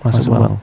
as well.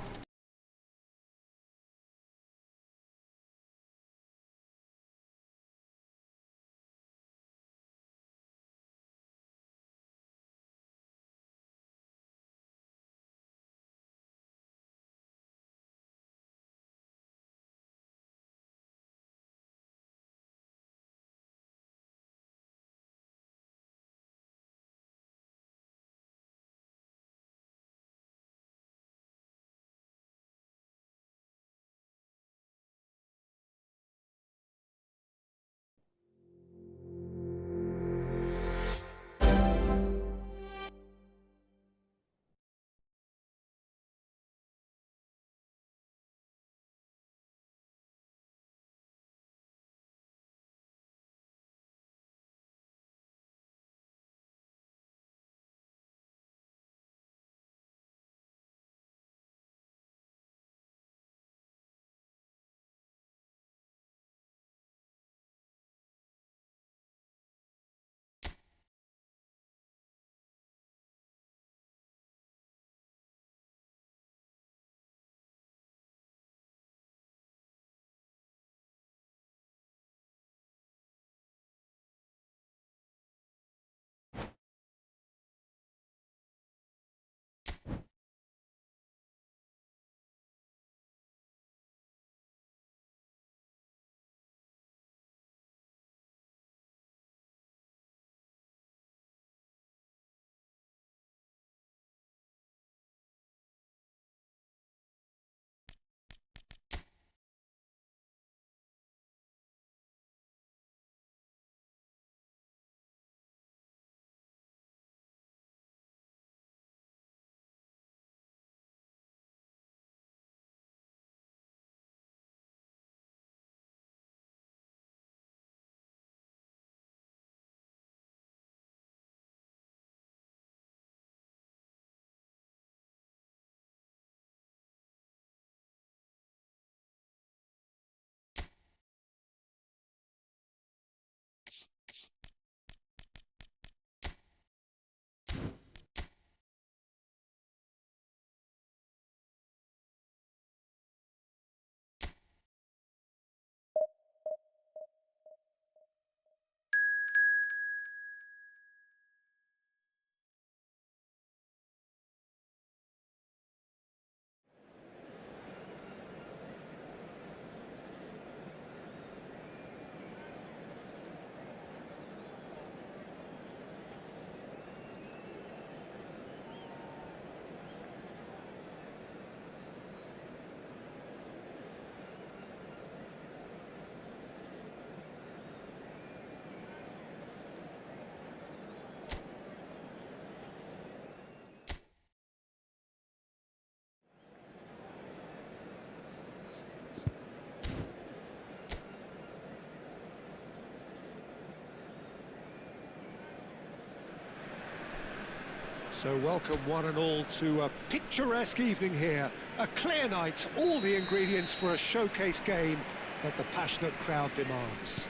So welcome one and all to a picturesque evening here. A clear night, all the ingredients for a showcase game that the passionate crowd demands.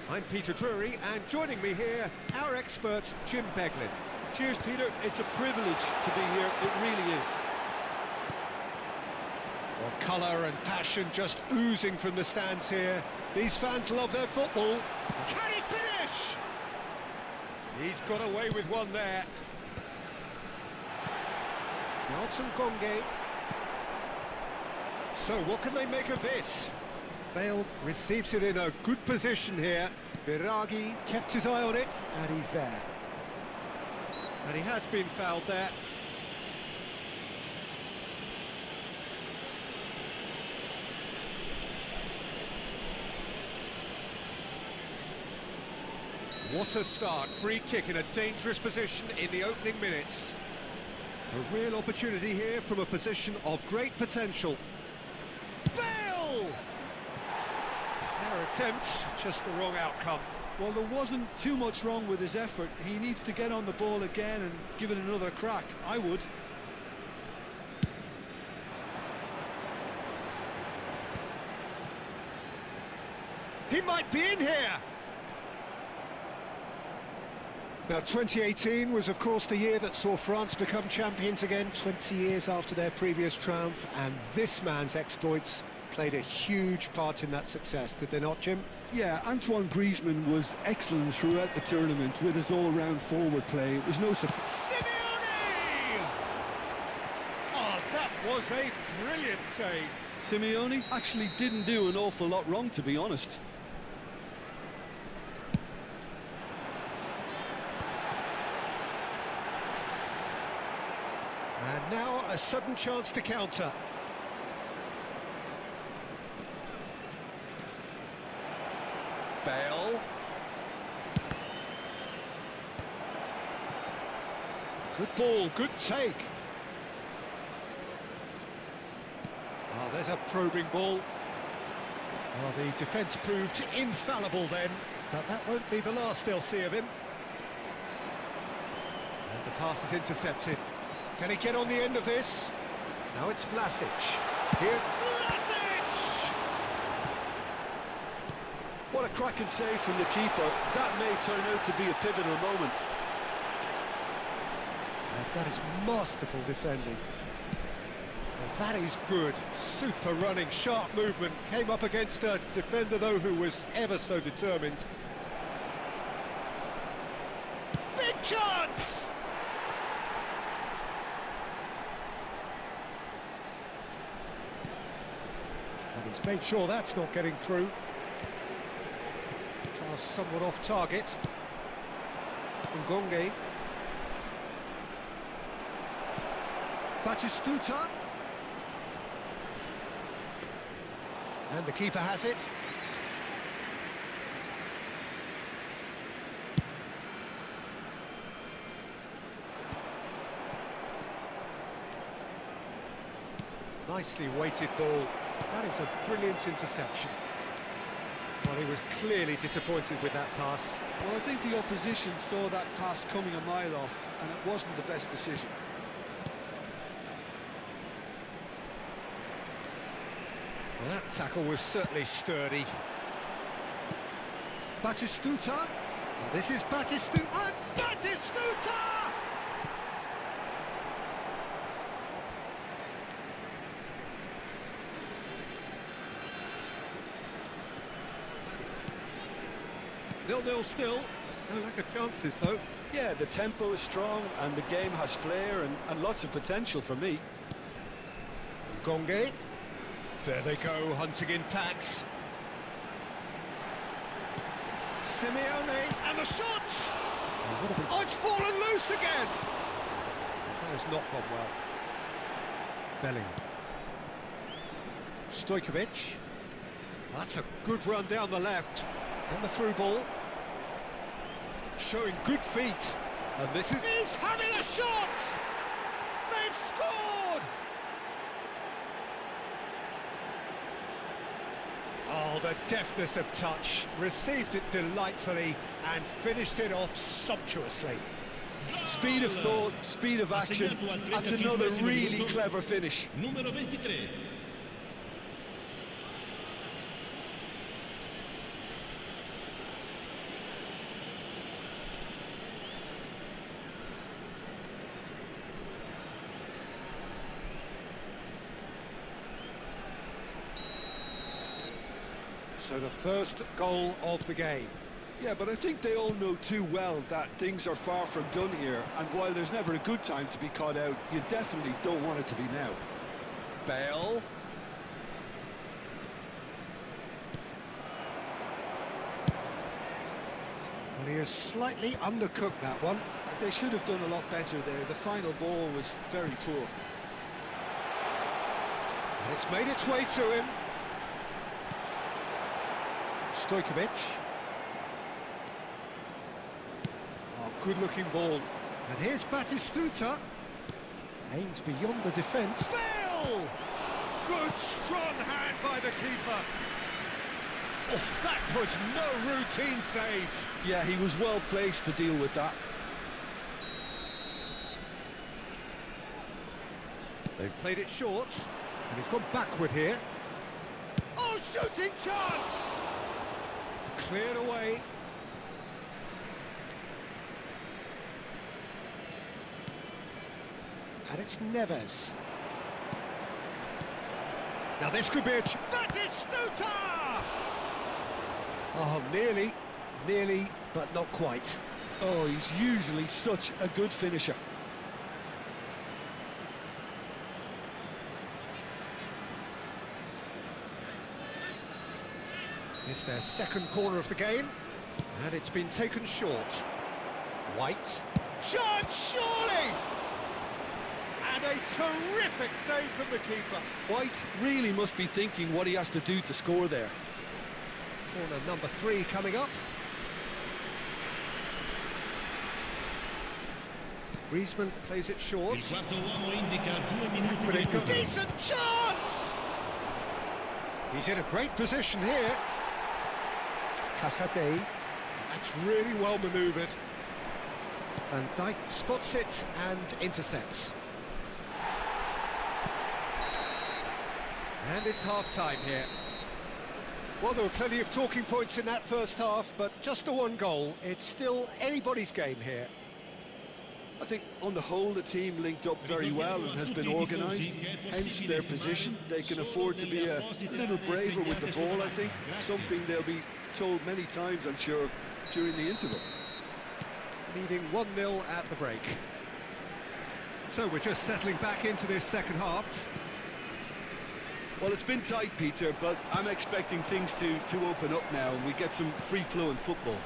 I'm Peter Drury, and joining me here, our expert, Jim Beglin. Cheers, Peter. It's a privilege to be here. It really is. Well, colour and passion just oozing from the stands here. These fans love their football. Can he finish? He's got away with one there. Nonton. So what can they make of this? Bale receives it in a good position here. Biragi kept his eye on it, and he's there. And he has been fouled there. What a start. Free kick in a dangerous position in the opening minutes. A real opportunity here from a position of great potential. Bale! Fair attempt, just the wrong outcome. Well, there wasn't too much wrong with his effort. He needs to get on the ball again and give it another crack. I would. He might be in here! Now, 2018 was, of course, the year that saw France become champions again, 20 years after their previous triumph, and this man's exploits played a huge part in that success, did they not, Jim? Yeah, Antoine Griezmann was excellent throughout the tournament with his all-round forward play. It was no surprise. Simeone! Oh, that was a brilliant save. Simeone actually didn't do an awful lot wrong, to be honest. And now a sudden chance to counter. Bale. Good ball, good take. Oh, there's a probing ball. Well, the defence proved infallible then, but that won't be the last they'll see of him. And the pass is intercepted. Can he get on the end of this? Now it's Vlasic. Here, Vlasic! What a cracking save from the keeper. That may turn out to be a pivotal moment. And that is masterful defending. And that is good. Super running, sharp movement. Came up against a defender, though, who was ever so determined. Big chance! And he's made sure that's not getting through. Charles somewhat off target. Ngonge. Batistuta. And the keeper has it. Nicely weighted ball. That is a brilliant interception. Well, he was clearly disappointed with that pass. Well, I think the opposition saw that pass coming a mile off, and it wasn't the best decision. Well, that tackle was certainly sturdy. Batistuta. This is Batistuta. And Batistuta! Nil-nil still. No lack of chances, though. Yeah, the tempo is strong, and the game has flair and lots of potential for me. Ngonge. There they go, hunting in tacks. Simeone, and the shot! Oh, it's fallen loose again! That has not gone well. Bellingham. Stojkovic. That's a good run down the left. And the through ball. Showing good feet. And this is... He's having a shot! They've scored! Oh, the deftness of touch, received it delightfully and finished it off sumptuously. Speed of thought, speed of action, that's another really clever finish. Numero 23. So the first goal of the game. Yeah, but I think they all know too well that things are far from done here, and while there's never a good time to be caught out, you definitely don't want it to be now. Bale. Well, he has slightly undercooked that one. They should have done a lot better there. The final ball was very poor. And it's made its way to him. Stojkovic. Oh, good-looking ball. And here's Batistuta. Aims beyond the defence. Bale! Good, strong hand by the keeper. Oh, that was no routine save. Yeah, he was well placed to deal with that. They've played it short, and he's gone backward here. Oh, shooting chance! Cleared away. And it's Neves. Now this could be a... Batistuta! Oh, nearly, but not quite. Oh, he's usually such a good finisher. It's their second corner of the game, and it's been taken short. White. Chance, surely! And a terrific save from the keeper. White really must be thinking what he has to do to score there. Corner number 3 coming up. Griezmann plays it short. Il quarto uomo indica 2 minuti With di a recupero. decent chance! He's in a great position here. Casadei. That's really well manoeuvred. Van Dijk spots it and intercepts. And it's half-time here. Well, there were plenty of talking points in that first half, but just the one goal. It's still anybody's game here. I think on the whole the team linked up very well and has been organised, hence their position. They can afford to be a little braver with the ball, I think, something they'll be told many times, I'm sure, during the interval. Leading 1-0 at the break. So we're just settling back into this second half. Well, it's been tight, Peter, but I'm expecting things to open up now and we get some free-flowing football.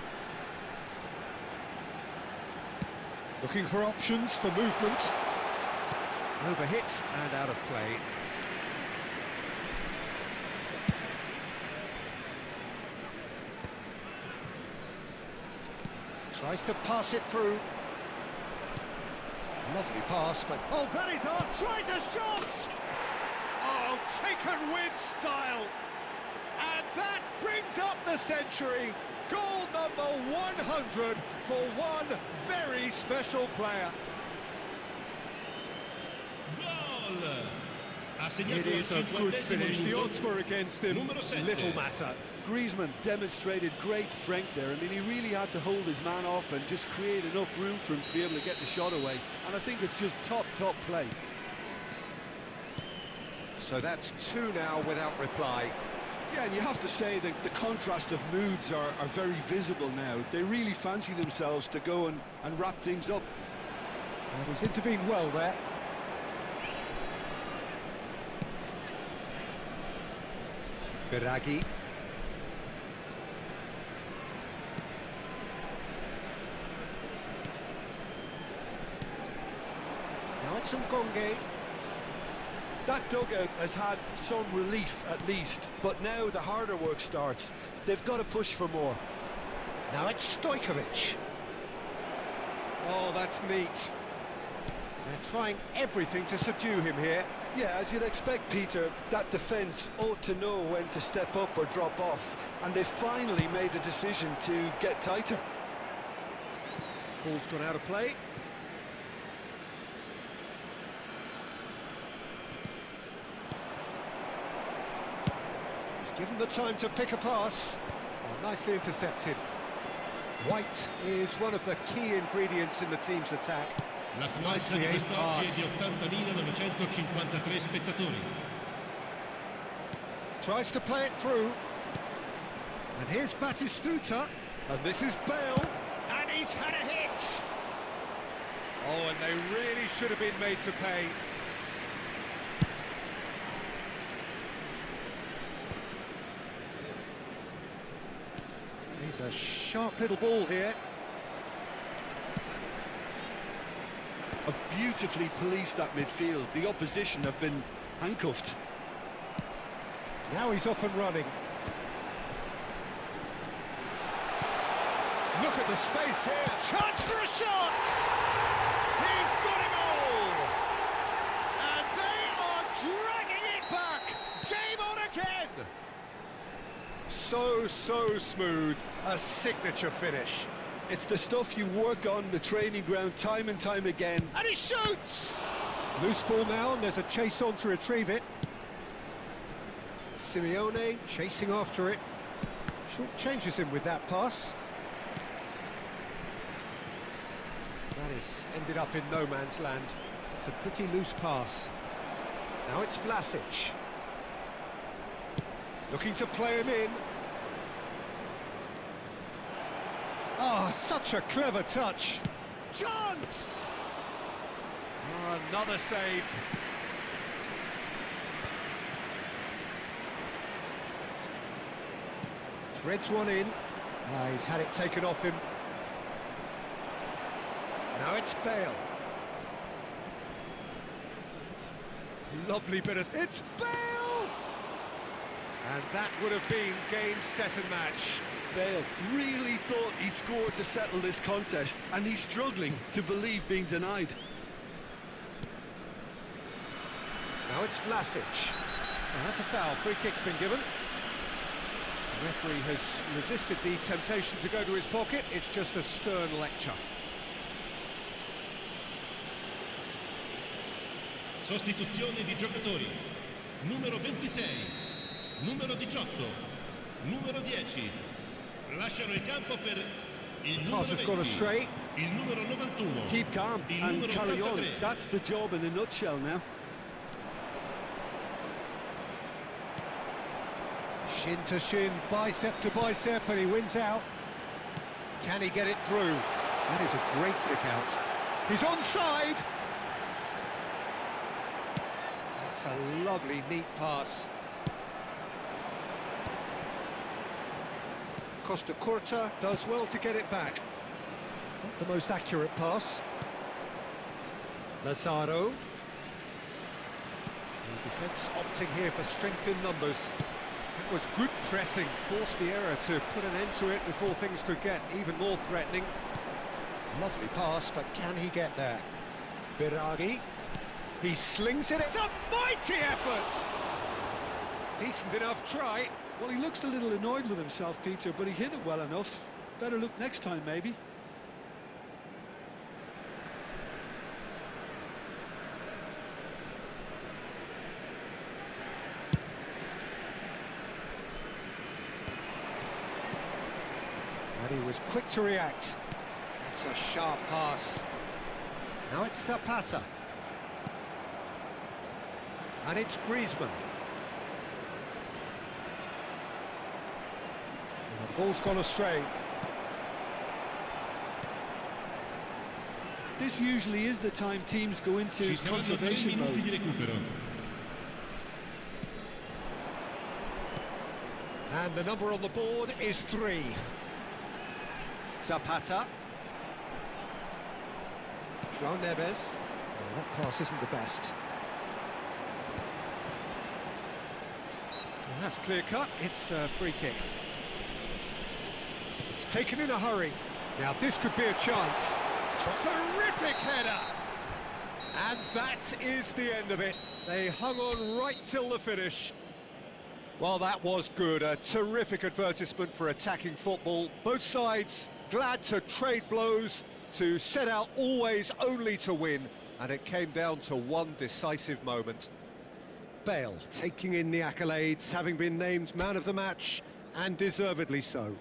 Looking for options for movement. Overhit and out of play. Tries to pass it through. Lovely pass, but... Oh, that is ours! Tries a shot! Oh, taken with style! And that brings up the century! Goal number 100 for one very special player. It is a good finish. The odds were against him. Little matter. Griezmann demonstrated great strength there. I mean, he really had to hold his man off and just create enough room for him to be able to get the shot away. And I think it's just top play. So that's 2 now without reply. Yeah, and you have to say that the contrast of moods are very visible now. They really fancy themselves to go and wrap things up. And he's intervened well there. Biragi. Now it's Ngonge. That dugout has had some relief at least, but now the harder work starts. They've got to push for more. Now it's Stojkovic. Oh, that's neat. They're trying everything to subdue him here. Yeah, as you'd expect, Peter, that defence ought to know when to step up or drop off, and they've finally made a decision to get tighter. Ball's gone out of play. He's given the time to pick a pass. Oh, nicely intercepted. White is one of the key ingredients in the team's attack. L'affluenza di quest'oggi è di 80.953 spettatori. Tries to play it through. And here's Batistuta. And this is Bale. And he's had a hit. Oh, and they really should have been made to pay. He's a sharp little ball here. Have beautifully policed that midfield. The opposition have been handcuffed. Now he's off and running. Look at the space here. Chance for a shot! He's got it all! And they are dragging it back! Game on again! So smooth. A signature finish. It's the stuff you work on the training ground time and time again. And he shoots! Loose ball now, and there's a chase on to retrieve it. Simeone chasing after it. Short changes him with that pass. That is ended up in no man's land. It's a pretty loose pass. Now it's Vlasic. Looking to play him in. Oh, such a clever touch. Chance! Oh, another save. Threads one in. He's had it taken off him. Now it's Bale. Lovely bit of... It's Bale! And that would have been game, set and match. Bale really thought he'd scored to settle this contest, and he's struggling to believe being denied. Now it's Vlasic. And that's a foul. Free kick's been given. The referee has resisted the temptation to go to his pocket. It's just a stern lecture. Sostituzione di giocatori. Numero 26, numero 18, numero 10. Lasciano il campo per il numero Pass has gone 20, astray. il numero 91. Keep calm il and numero carry on. 83. That's the job in a nutshell now. Shin to shin, bicep to bicep, and he wins out. Can he get it through? That is a great pick out. He's onside! That's a lovely, neat pass. Costa Curta does well to get it back. Not the most accurate pass. Lazaro. The defence opting here for strength in numbers. That was good pressing, forced the error to put an end to it before things could get even more threatening. Lovely pass, but can he get there? Biragi. He slings it. It's a mighty effort! Decent enough try. Well, he looks a little annoyed with himself, Peter, but he hit it well enough. Better look next time, maybe. And he was quick to react. That's a sharp pass. Now it's Zapata. And it's Griezmann. And the ball's gone astray. This usually is the time teams go into Ci saranno 3 conservation minuti di mode. recupero. And the number on the board is 3. Zapata. João Neves. Well, that pass isn't the best. And that's clear cut. It's a free kick. It's taken in a hurry. Now this could be a chance. Terrific header! And that is the end of it. They hung on right till the finish. Well, that was good. A terrific advertisement for attacking football. Both sides glad to trade blows, to set out always only to win, and it came down to one decisive moment. Bale taking in the accolades, having been named man of the match, and deservedly so.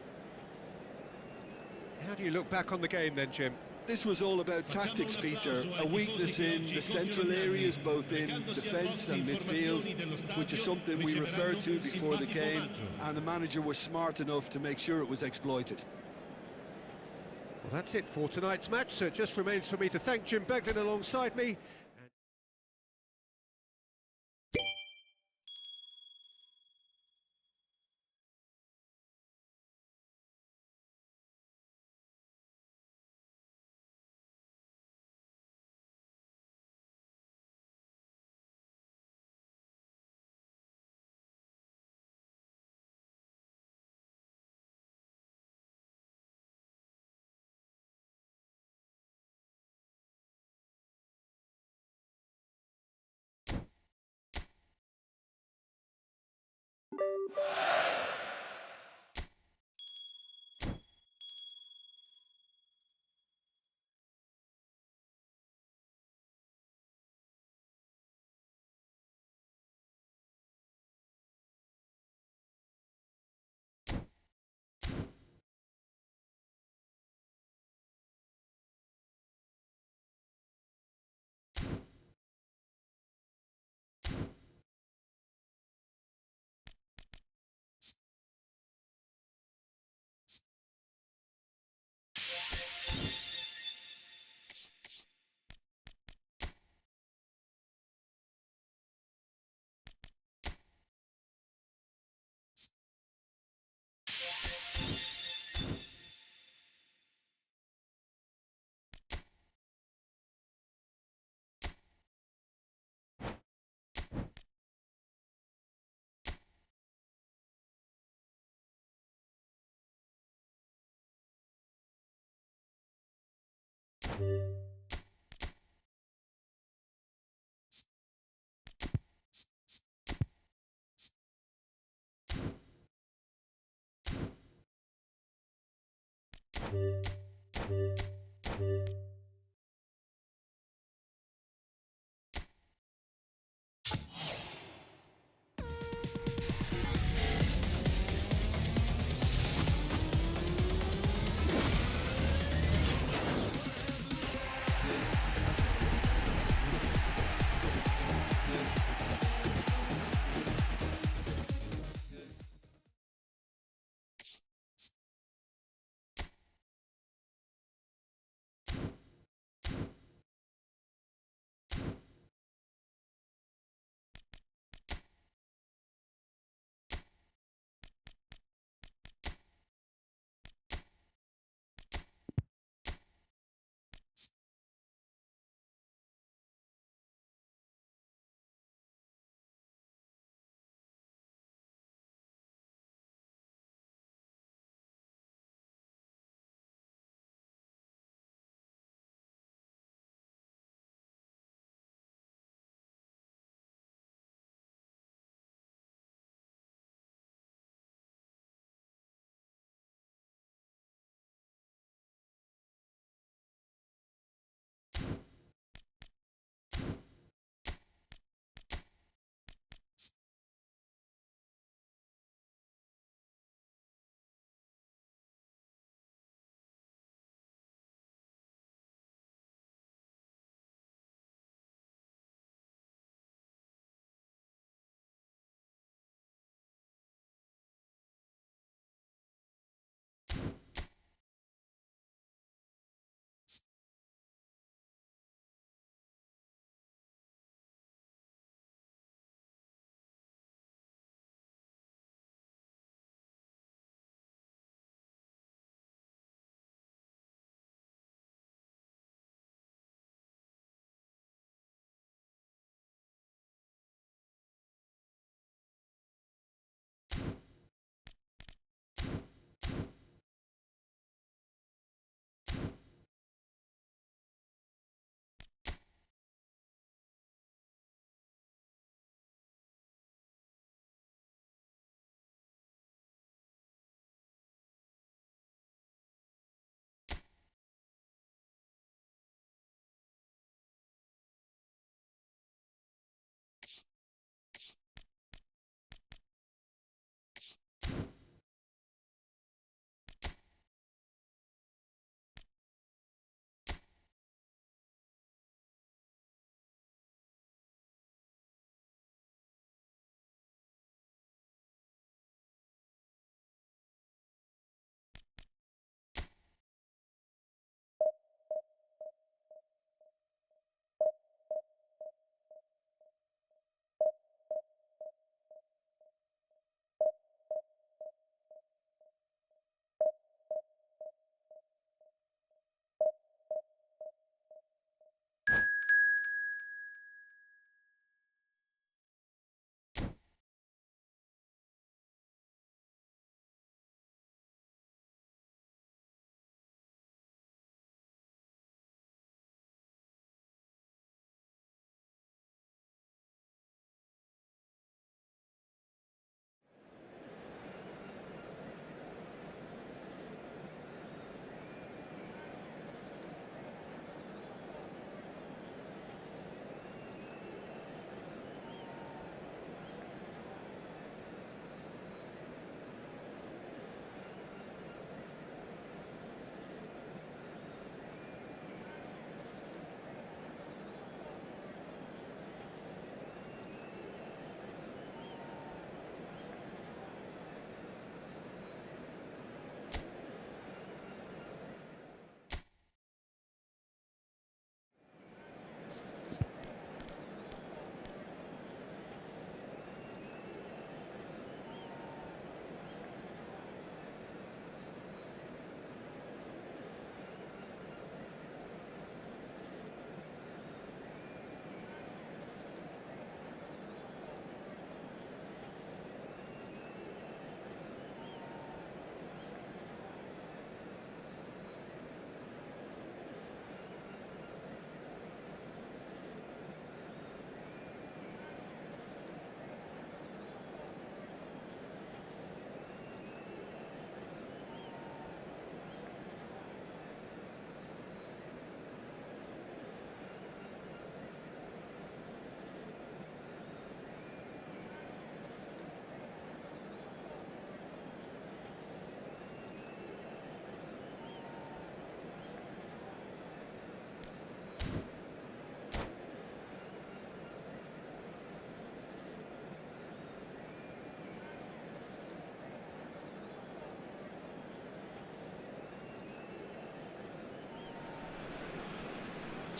How do you look back on the game then, Jim? This was all about tactics, Peter. A weakness in the central areas, both in defence and midfield, which is something we referred to before the game, and the manager was smart enough to make sure it was exploited. Well, that's it for tonight's match, so it just remains for me to thank Jim Beglin alongside me.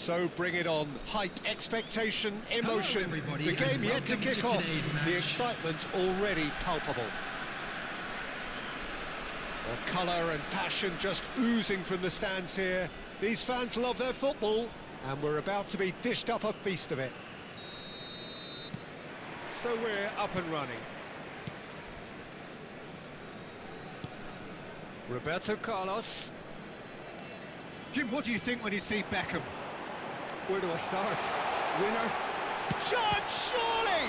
So bring it on. Hype, expectation, emotion. everybody, The game and yet to welcome kick to off. today's match. The excitement already palpable. Well, colour and passion just oozing from the stands here. These fans love their football, and we're about to be dished up a feast of it. So we're up and running. Roberto Carlos. Jim, what do you think when you see Beckham? Where do I start? Winner? Charge, surely!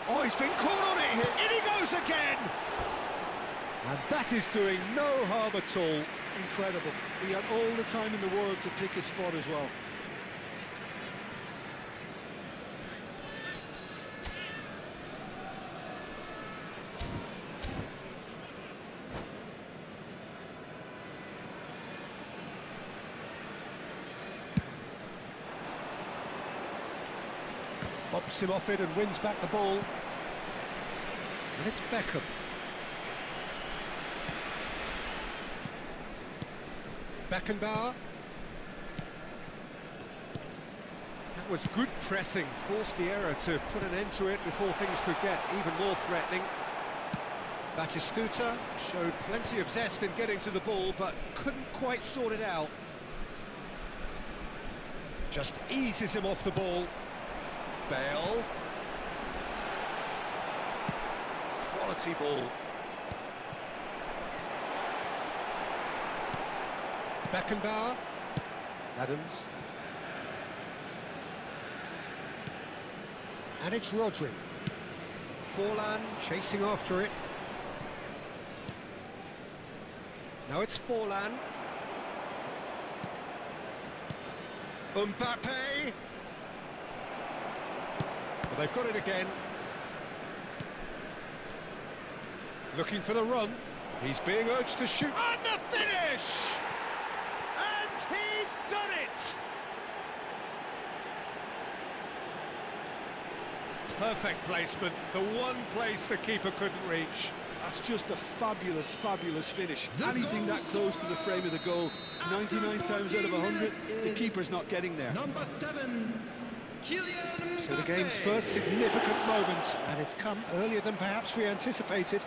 Oh, he's been caught on it here. In he goes again! And that is doing no harm at all. Incredible. He had all the time in the world to pick his spot as well. Bumps him off it and wins back the ball. And it's Beckham. Beckenbauer. That was good pressing, forced the error to put an end to it before things could get even more threatening. Batistuta showed plenty of zest in getting to the ball, but couldn't quite sort it out. Just eases him off the ball. Bale. Quality ball. Beckenbauer. Adams. And it's Rodri. Forlan chasing after it. Now it's Forlan. Mbappe. Well, they've got it again. Looking for the run. He's being urged to shoot. And the finish! And he's done it! Perfect placement. The one place the keeper couldn't reach. That's just a fabulous, fabulous finish. Anything that close to the frame of the goal, 99 times out of 100, the keeper's not getting there. Number 7, Kylian So the Mbappe. game's first significant moment, and it's come earlier than perhaps we anticipated.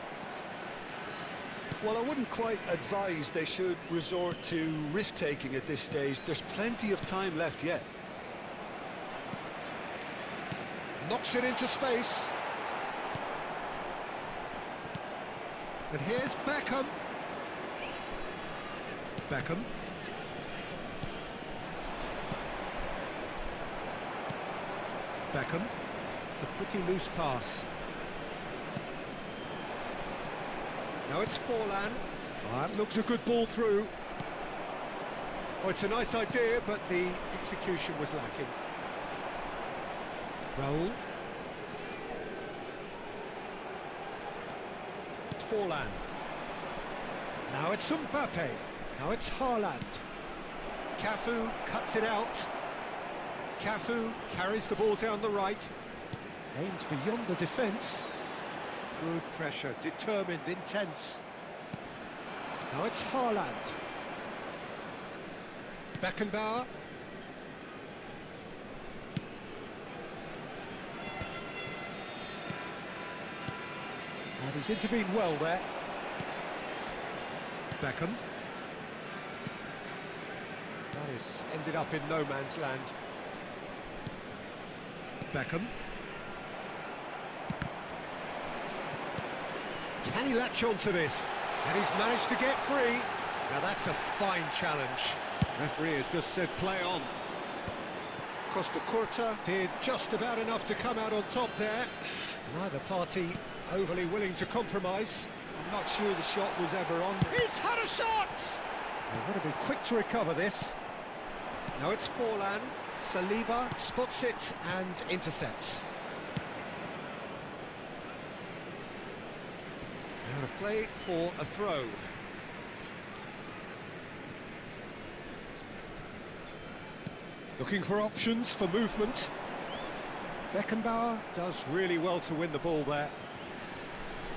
Well, I wouldn't quite advise they should resort to risk-taking at this stage. There's plenty of time left yet. Knocks it into space. And here's Beckham. Beckham. Beckham. It's a pretty loose pass. Now it's Forlan. Oh, that looks a good ball through. Oh, it's a nice idea, but the execution was lacking. Raul. Forlan. Now it's Mbappe. Now it's Haaland. Cafu cuts it out. Cafu carries the ball down the right. Aims beyond the defence. Good pressure, determined, intense. Now it's Haaland. Beckenbauer. And he's intervened well there. Beckham. That is ended up in no man's land. Beckham. Can he latch on to this? And he's managed to get free. Now that's a fine challenge. Referee has just said play on. Costa Curta did just about enough to come out on top there. Neither party overly willing to compromise. I'm not sure the shot was ever on. He's had a shot! They've got to be quick to recover this. Now it's Forlan. Saliba spots it and intercepts. Out of play for a throw. Looking for options for movement. Beckenbauer does really well to win the ball there.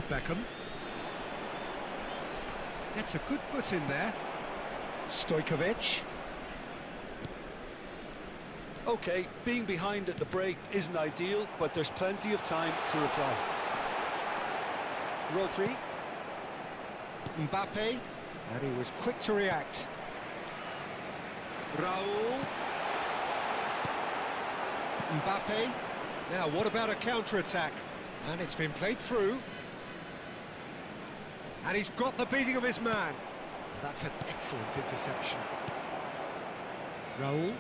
Beckham. Gets a good foot in there. Stojkovic. OK, being behind at the break isn't ideal, but there's plenty of time to reply. Rodri. Mbappe. And he was quick to react. Raul. Mbappe. Now, what about a counter-attack? And it's been played through. And he's got the beating of his man. That's an excellent interception. Raul.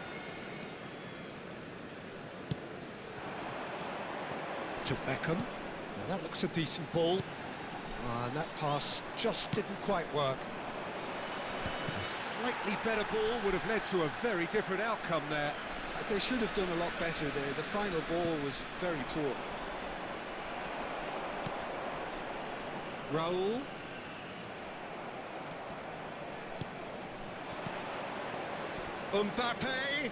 To Beckham. Now that looks a decent ball. And that pass just didn't quite work. A slightly better ball would have led to a very different outcome there. They should have done a lot better there. The final ball was very poor. Raul. Mbappe.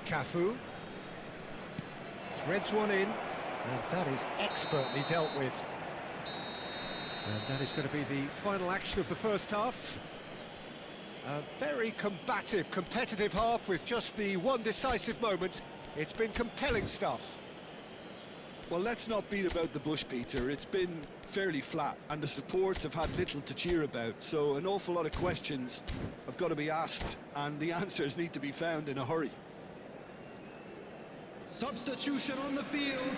Cafu. Threads one in, and that is expertly dealt with. And that is going to be the final action of the first half. A very combative, competitive half with just the one decisive moment. It's been compelling stuff. Well, let's not beat about the bush, Peter. It's been fairly flat, and the supports have had little to cheer about. So an awful lot of questions have got to be asked, and the answers need to be found in a hurry. Substitution on the field,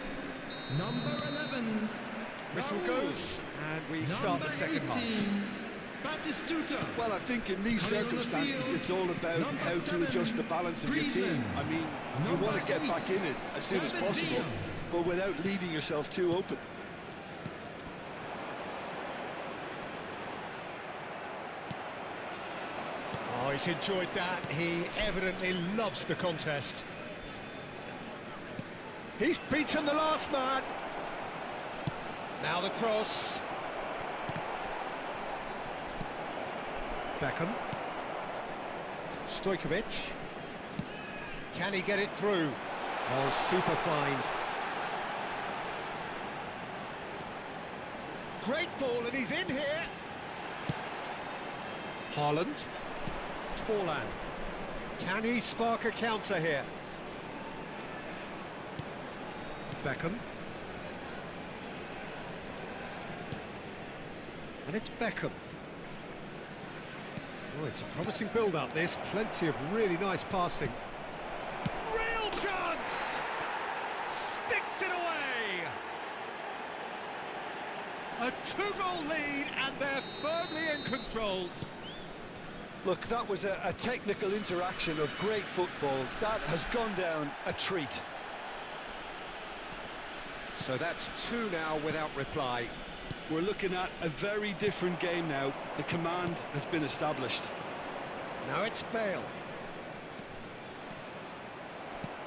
number 11. Whistle goes, and we start the second half. Batistuta. Well, I think in these circumstances it's all about how to adjust the balance of your team. I mean, you want to get back in it as soon as possible, but without leaving yourself too open. Oh, he's enjoyed that. He evidently loves the contest. He's beaten the last man. Now the cross. Beckham. Stojkovic. Can he get it through? Oh, super find. Great ball, and he's in here. Haaland. Forlan. Can he spark a counter here? Beckham. And it's Beckham. Oh, it's a promising build-up, this. Plenty of really nice passing. Real chance! Sticks it away! A two-goal lead, and they're firmly in control. Look, that was a technical interaction of great football. That has gone down a treat. So that's two now without reply. We're looking at a very different game now. The command has been established. Now it's Bale.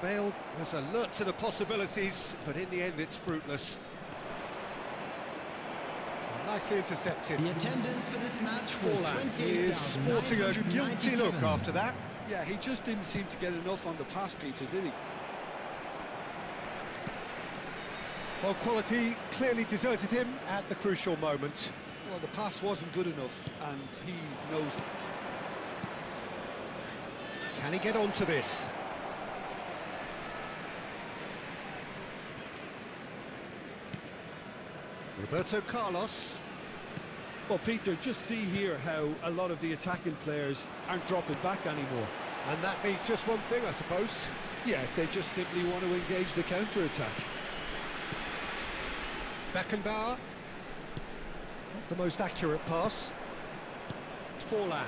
Bale was alert to the possibilities, but in the end it's fruitless. Nicely intercepted. The attendance for this match was Forlan. He is sporting a guilty look after that. Yeah, he just didn't seem to get enough on the pass, Peter, did he? Well, quality clearly deserted him at the crucial moment. Well, the pass wasn't good enough, and he knows it. Can he get onto this? Roberto Carlos. Well, Peter, just see here how a lot of the attacking players aren't dropping back anymore. And that means just one thing, I suppose. Yeah, they just simply want to engage the counter-attack. Beckenbauer. Not the most accurate pass. Forlan.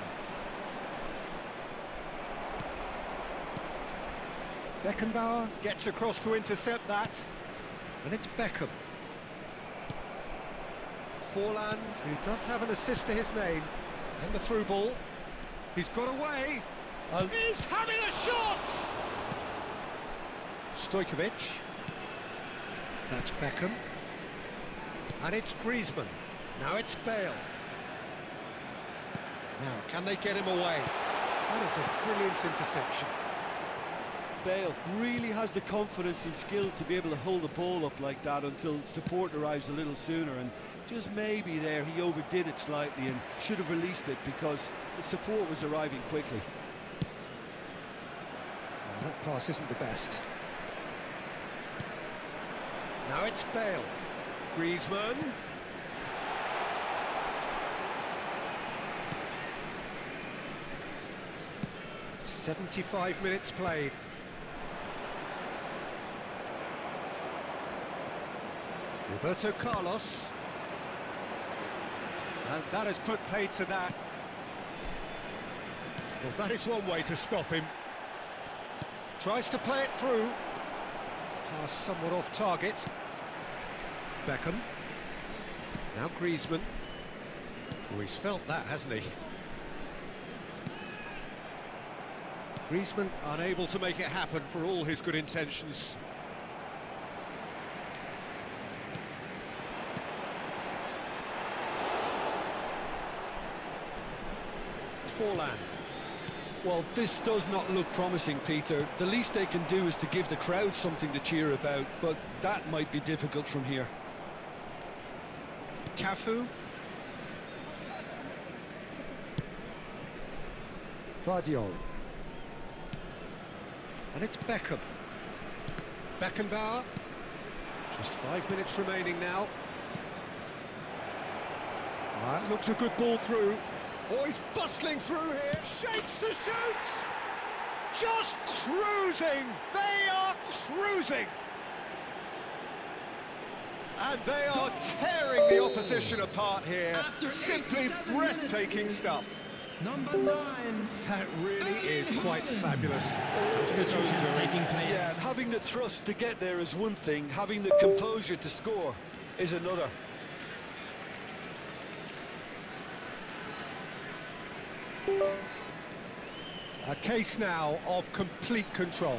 Beckenbauer gets across to intercept that. And it's Beckham. Forlan, who does have an assist to his name. And the through ball. He's got away. He's having a shot! Stojkovic. That's Beckham. And it's Griezmann. Now it's Bale. Now, can they get him away? That is a brilliant interception. Bale really has the confidence and skill to be able to hold the ball up like that until support arrives a little sooner, and just maybe there he overdid it slightly and should have released it because the support was arriving quickly. That pass isn't the best. Now it's Bale. Griezmann. "75 minutes played. Roberto Carlos. And that has put paid to that. Well, that is one way to stop him. Tries to play it through. Pass somewhat off target. Beckham. Now Griezmann. Oh, he's felt that, hasn't he? Griezmann unable to make it happen for all his good intentions. Forlan. Well, this does not look promising, Peter. The least they can do is to give the crowd something to cheer about, but that might be difficult from here. Cafu. Vardiol. And it's Beckham. Beckenbauer. Just 5 minutes remaining now. That looks a good ball through. Oh, he's bustling through here. Shapes to shoot! Just cruising! They are cruising! And they are tearing the opposition apart here. Simply breathtaking stuff. Number 9. That really is quite fabulous. All his own doing. Yeah, and having the thrust to get there is one thing, having the composure to score is another. A case now of complete control.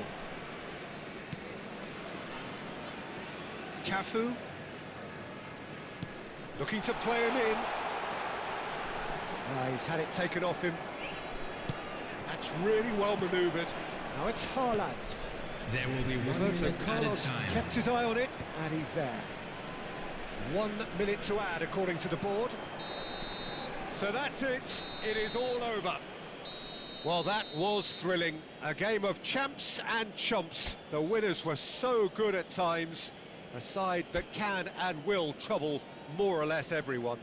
Cafu. Looking to play him in. He's had it taken off him. That's really well manoeuvred. Now it's Haaland. There will be 1 Roberto minute Carlos added time. kept his eye on it, and he's there. 1 minute to add, according to the board. So that's it. It is all over. Well, that was thrilling. A game of champs and chumps. The winners were so good at times. A side that can and will trouble more or less everyone.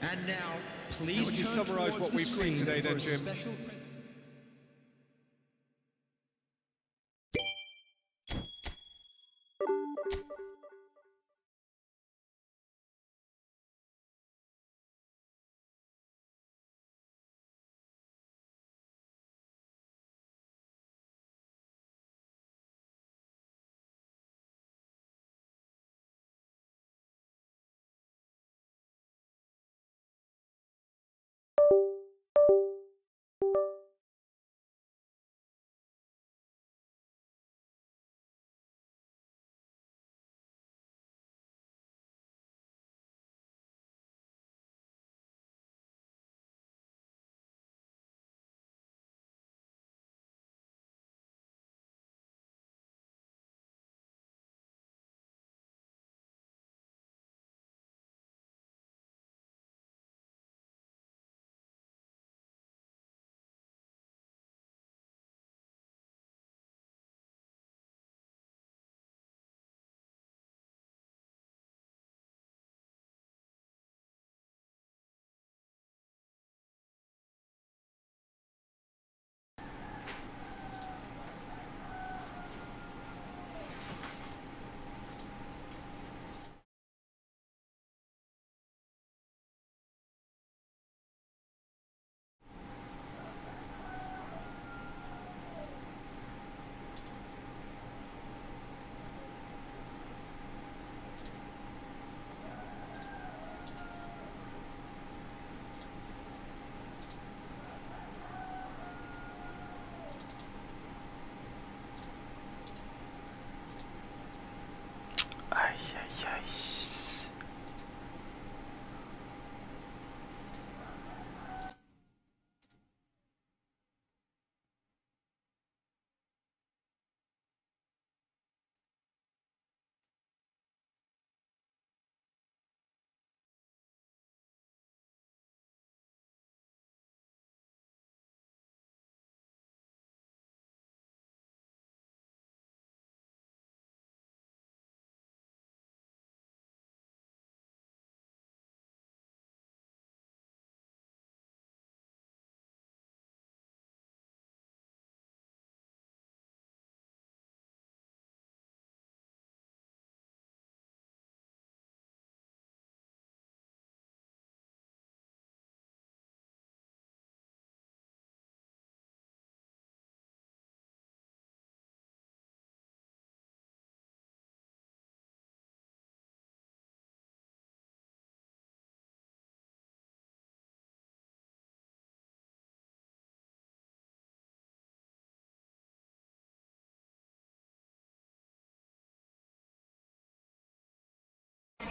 And now, please How would you turn summarise towards what the we've seen screen today for then, a Jim? special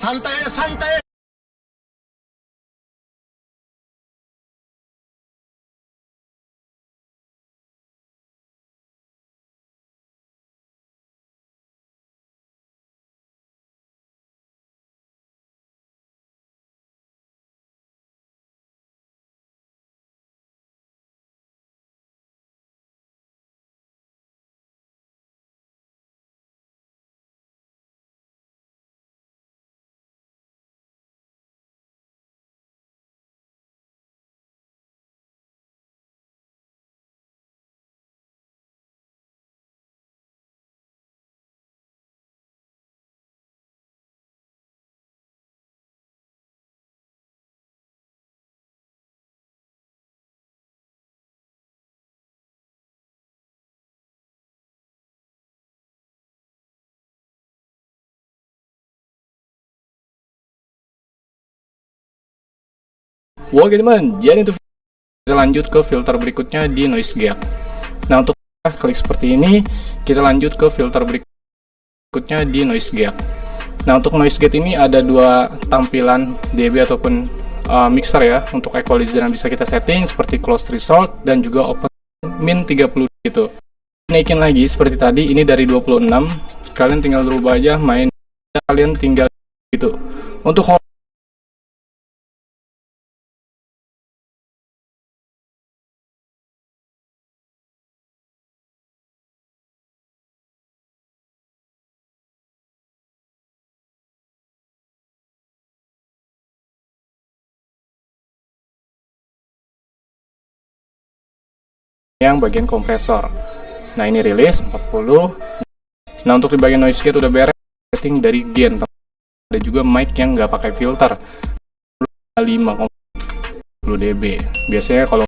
Santai, santai. Oke teman, jadi untuk kita lanjut ke filter berikutnya di noise gate. Nah untuk klik seperti ini, kita lanjut ke filter berikutnya di noise gate. Nah untuk noise gate ini ada dua tampilan dB ataupun mixer ya. Untuk equalizer yang bisa kita setting seperti close threshold dan juga open min 30 gitu. Naikin lagi seperti tadi, ini dari 26, kalian tinggal rubah aja main, kalian tinggal gitu. Untuk yang bagian kompresor. Nah ini rilis 40. Nah untuk di bagian noise gate udah beres setting dari gain. Ada juga mic yang nggak pakai filter 5,10 dB. Biasanya kalau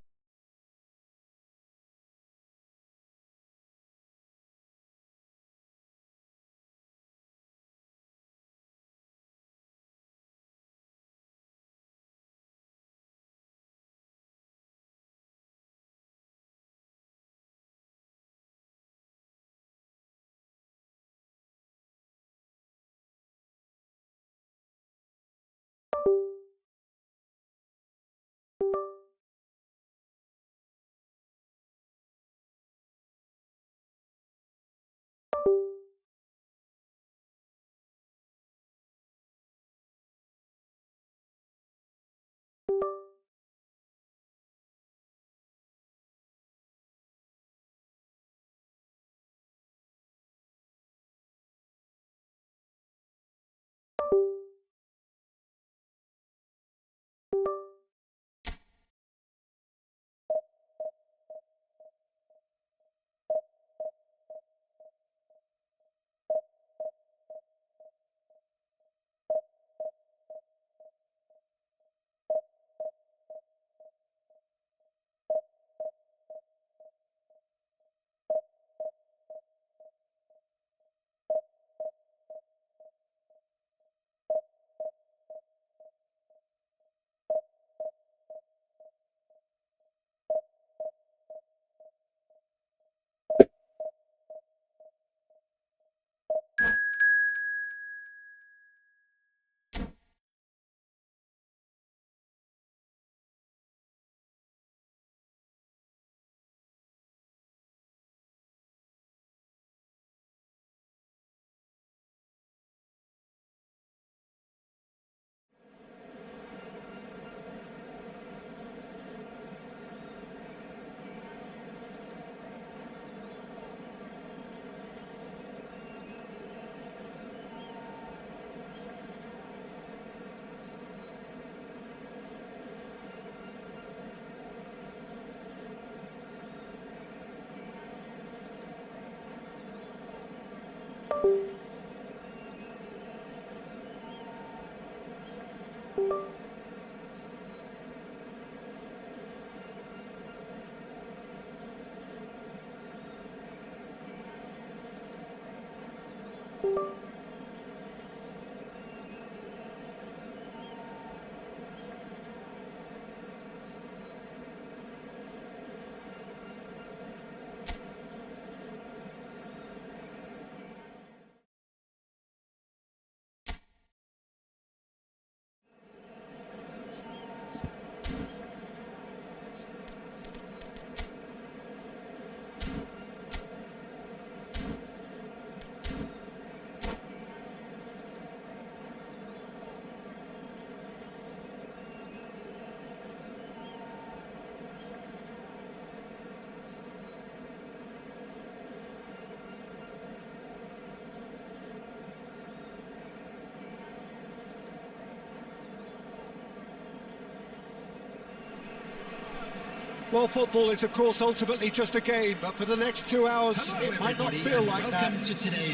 Well, football is, of course, ultimately just a game, but for the next 2 hours, it might not feel like that.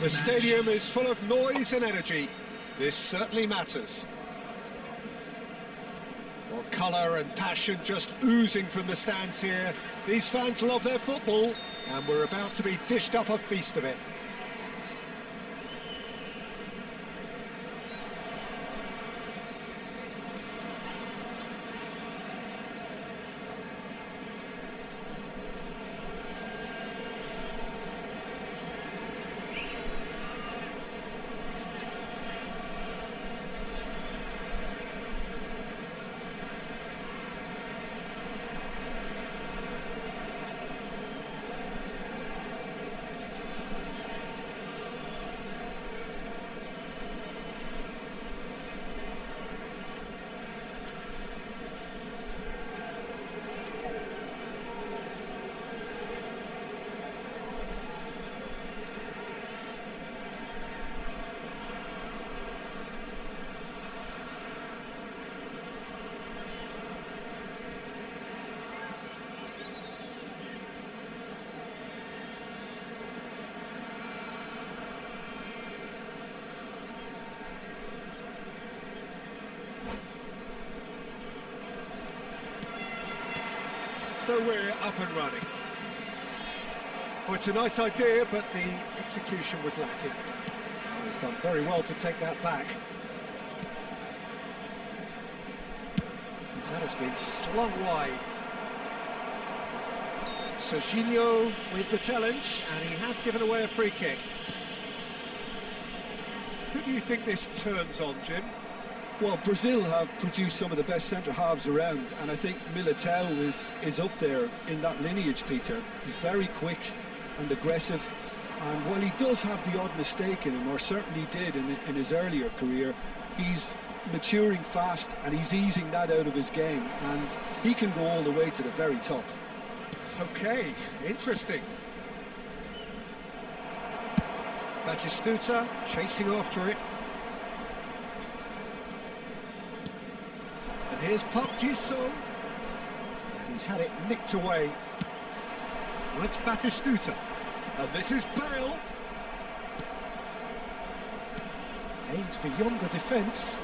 The stadium is full of noise and energy. This certainly matters. Well, colour and passion just oozing from the stands here. These fans love their football, and we're about to be dished up a feast of it. So we're up and running. Well, it's a nice idea, but the execution was lacking. Oh, he's done very well to take that back. That has been slung wide. Serginho with the challenge, and he has given away a free kick. Who do you think this turns on, Jim? Well, Brazil have produced some of the best centre-halves around, and I think Militao is up there in that lineage, Peter. He's very quick and aggressive, and while he does have the odd mistake in him, or certainly did in his earlier career, he's maturing fast and he's easing that out of his game, and he can go all the way to the very top. Okay, interesting. Batistuta chasing after it. And here's Park Ji-sung. And he's had it nicked away. Well, it's Batistuta. And this is Bale. Aims beyond the defence.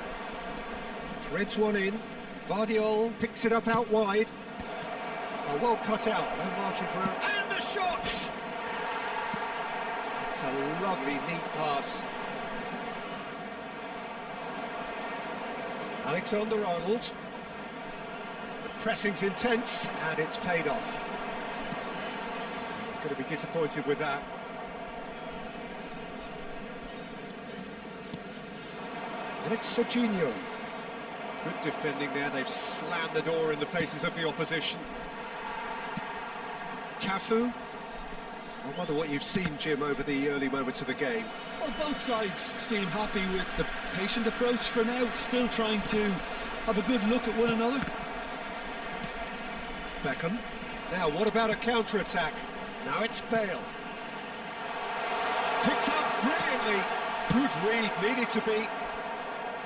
Threads one in. Vardiol picks it up out wide. Oh, well cut out. No margin for error. And the shot! That's a lovely, neat pass. Alexander-Arnold. The pressing's intense, and it's paid off. He's going to be disappointed with that. And it's Serginho. Good defending there. They've slammed the door in the faces of the opposition. Cafu. I wonder what you've seen, Jim, over the early moments of the game. Well, both sides seem happy with the patient approach for now, still trying to have a good look at one another. Beckham. Now, what about a counter-attack? Now it's Bale. Picked up brilliantly. Good read, needed to be.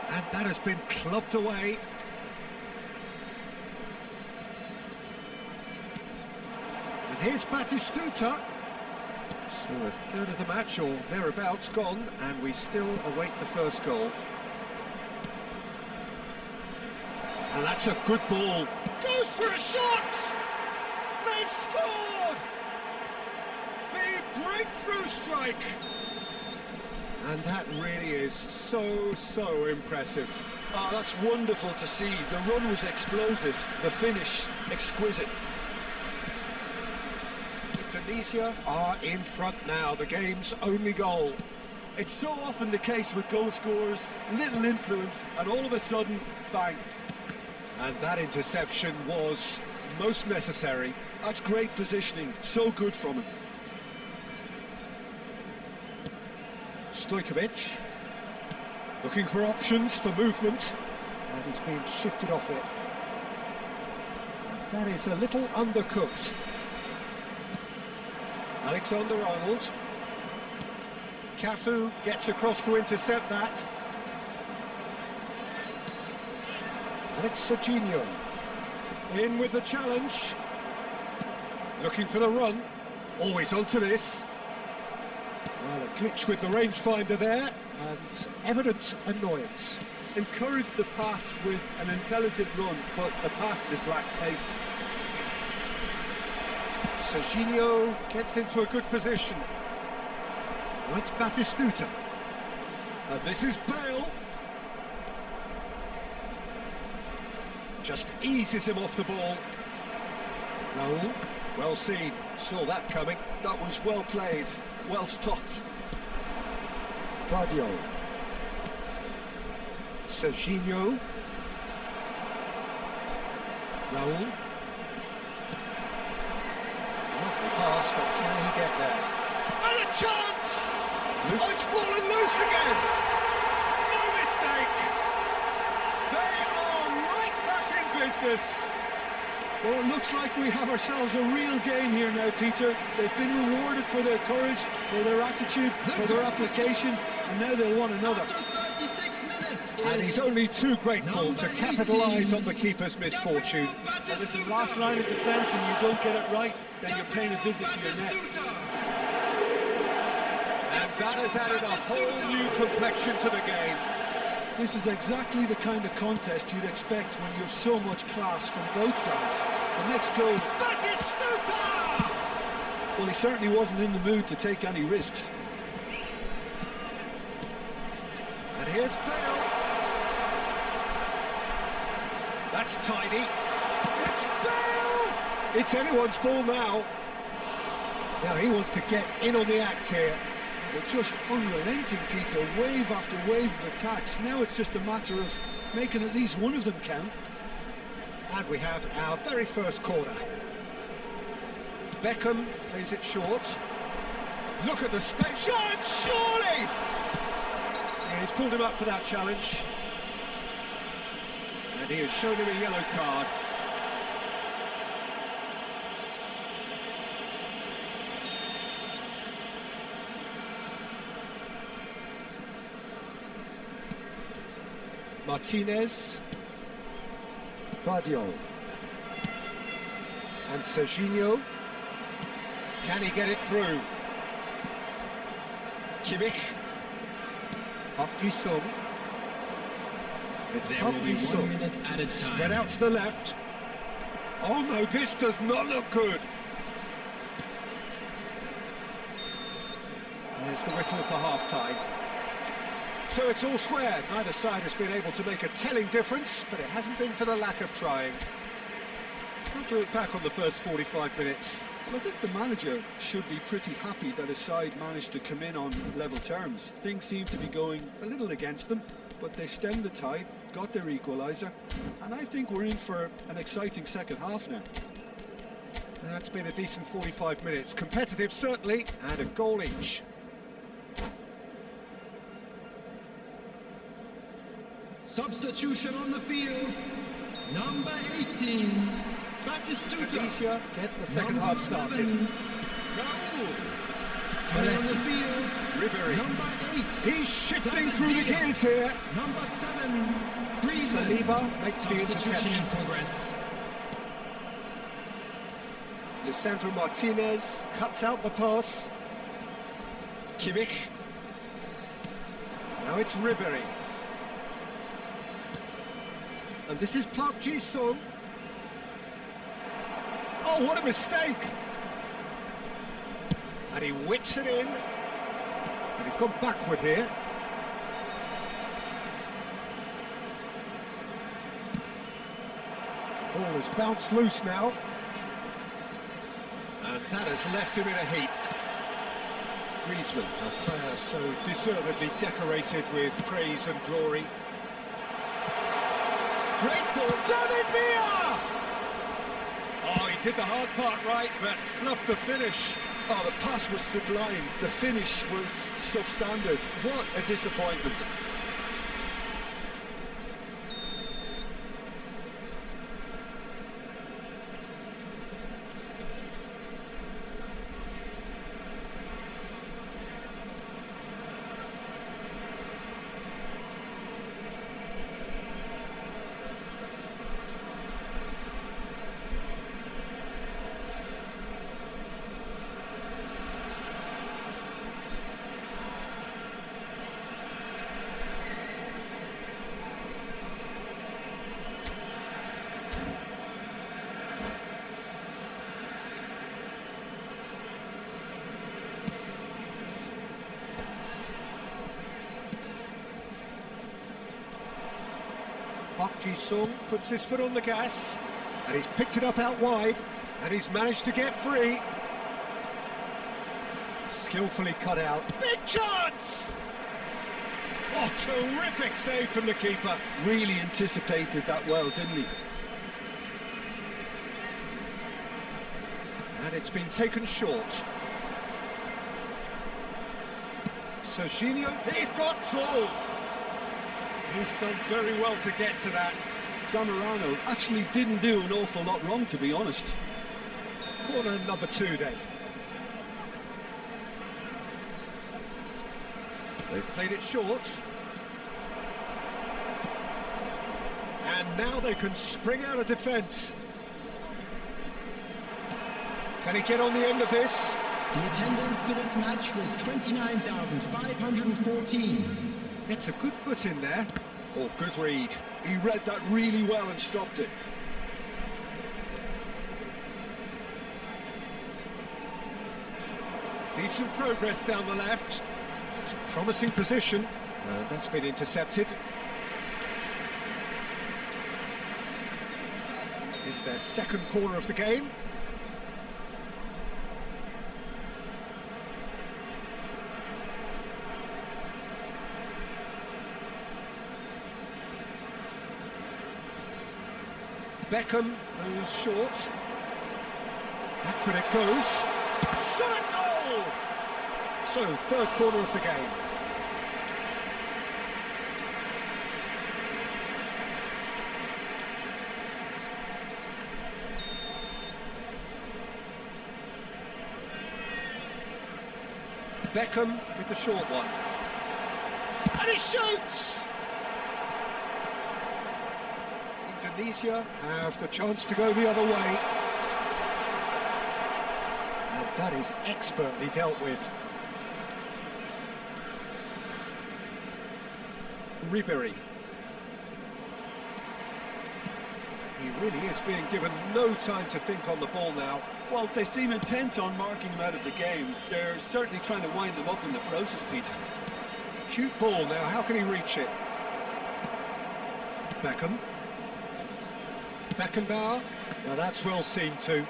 And that has been clubbed away. And here's Batistuta. So a third of the match, or thereabouts, gone, and we still await the first goal. And that's a good ball. Goes for a shot! They've scored! The breakthrough strike! And that really is so impressive. Oh, that's wonderful to see. The run was explosive, the finish exquisite. Indonesia are in front now, the game's only goal. It's so often the case with goal scorers, little influence, and all of a sudden, bang. And that interception was most necessary. That's great positioning, so good from him. Stojkovic, looking for options for movement, and he's been shifted off it. And that is a little undercooked. Alexander-Arnold. Cafu gets across to intercept that. And it's Serginho. In with the challenge. Looking for the run. Always onto this. Well, a glitch with the rangefinder there, and evident annoyance. Encourage the pass with an intelligent run, but the pass just lacked pace. Serginho gets into a good position. Now it's Batistuta. And this is Bale. Just eases him off the ball. Raul, well seen, saw that coming. That was well played, well stopped. Vardio. Serginho. Raul. Lovely pass, but can he get there? And a chance! Oh, it's fallen loose again! No mistake! They are right back in business! Well, it looks like we have ourselves a real game here now, Peter. They've been rewarded for their courage, for their attitude, for their application, and now they'll want another. And he's only too grateful to capitalise on the keeper's misfortune. Well, listen, last line of defence and you don't get it right, then you're paying a visit to your net. And that has added a whole new complexion to the game. This is exactly the kind of contest you'd expect when you have so much class from both sides. The next goal... Batistuta! Well, he certainly wasn't in the mood to take any risks. And here's Bale. That's tidy. It's Bale! It's anyone's ball now. Now he wants to get in on the act here. They're just unrelenting, Peter, wave after wave of attacks. Now it's just a matter of making at least one of them count. And we have our very first corner. Beckham plays it short. Look at the space. Shot, surely! Yeah, he's pulled him up for that challenge. And he has shown him a yellow card. Martinez, Vardio, and Serginho. Can he get it through? Kimmich, Park Ji-sung. It's Park Ji-sung. Spread out to the left. Oh no, this does not look good. There's the whistle for half-time. So it's all square. Neither side has been able to make a telling difference, but it hasn't been for the lack of trying. We'll do it back on the first 45 minutes. Well, I think the manager should be pretty happy that his side managed to come in on level terms. Things seem to be going a little against them, but they stemmed the tide, got their equaliser, and I think we're in for an exciting second half now. That's been a decent 45 minutes. Competitive, certainly, and a goal each. Substitution on the field, number 18, Batistuta. Get the second half started. Raul. Coming on the field, Ribery. number 8. He's shifting through the gears here. Number 7, Griezmann. Saliba makes the Substitution interception. in progress. Lisandro Martinez cuts out the pass. Kimmich. Now it's Ribery. And this is Park Ji-sung. Oh, what a mistake! And he whips it in. And he's gone backward here. Ball has bounced loose now. And that has left him in a heap. Griezmann, a player so deservedly decorated with praise and glory. Great ball, David Villa! Oh, he did the hard part right, but fluffed the finish. Oh, the pass was sublime. The finish was substandard. What a disappointment. Ji-sung puts his foot on the gas, and he's picked it up out wide, and he's managed to get free. Skillfully cut out. Big chance! Oh, terrific save from the keeper. Really anticipated that well, didn't he? And it's been taken short. Serginho, he's got two! He's done very well to get to that. Zamorano actually didn't do an awful lot wrong, to be honest. Corner number 2 then. They've played it short. And now they can spring out of defence. Can he get on the end of this? The attendance for this match was 29,514. It's a good foot in there. Oh, good read. He read that really well and stopped it. Decent progress down the left. It's a promising position. And that's been intercepted. It's their second corner of the game. Beckham moves short. Back when it goes. Shot at goal! So, third corner of the game. Beckham with the short one. And he shoots! Indonesia have the chance to go the other way. And that is expertly dealt with. Ribery. He really is being given no time to think on the ball now. Well, they seem intent on marking him out of the game. They're certainly trying to wind him up in the process, Peter. Cute ball now, how can he reach it? Beckham. Beckenbauer. Now that's well seen too.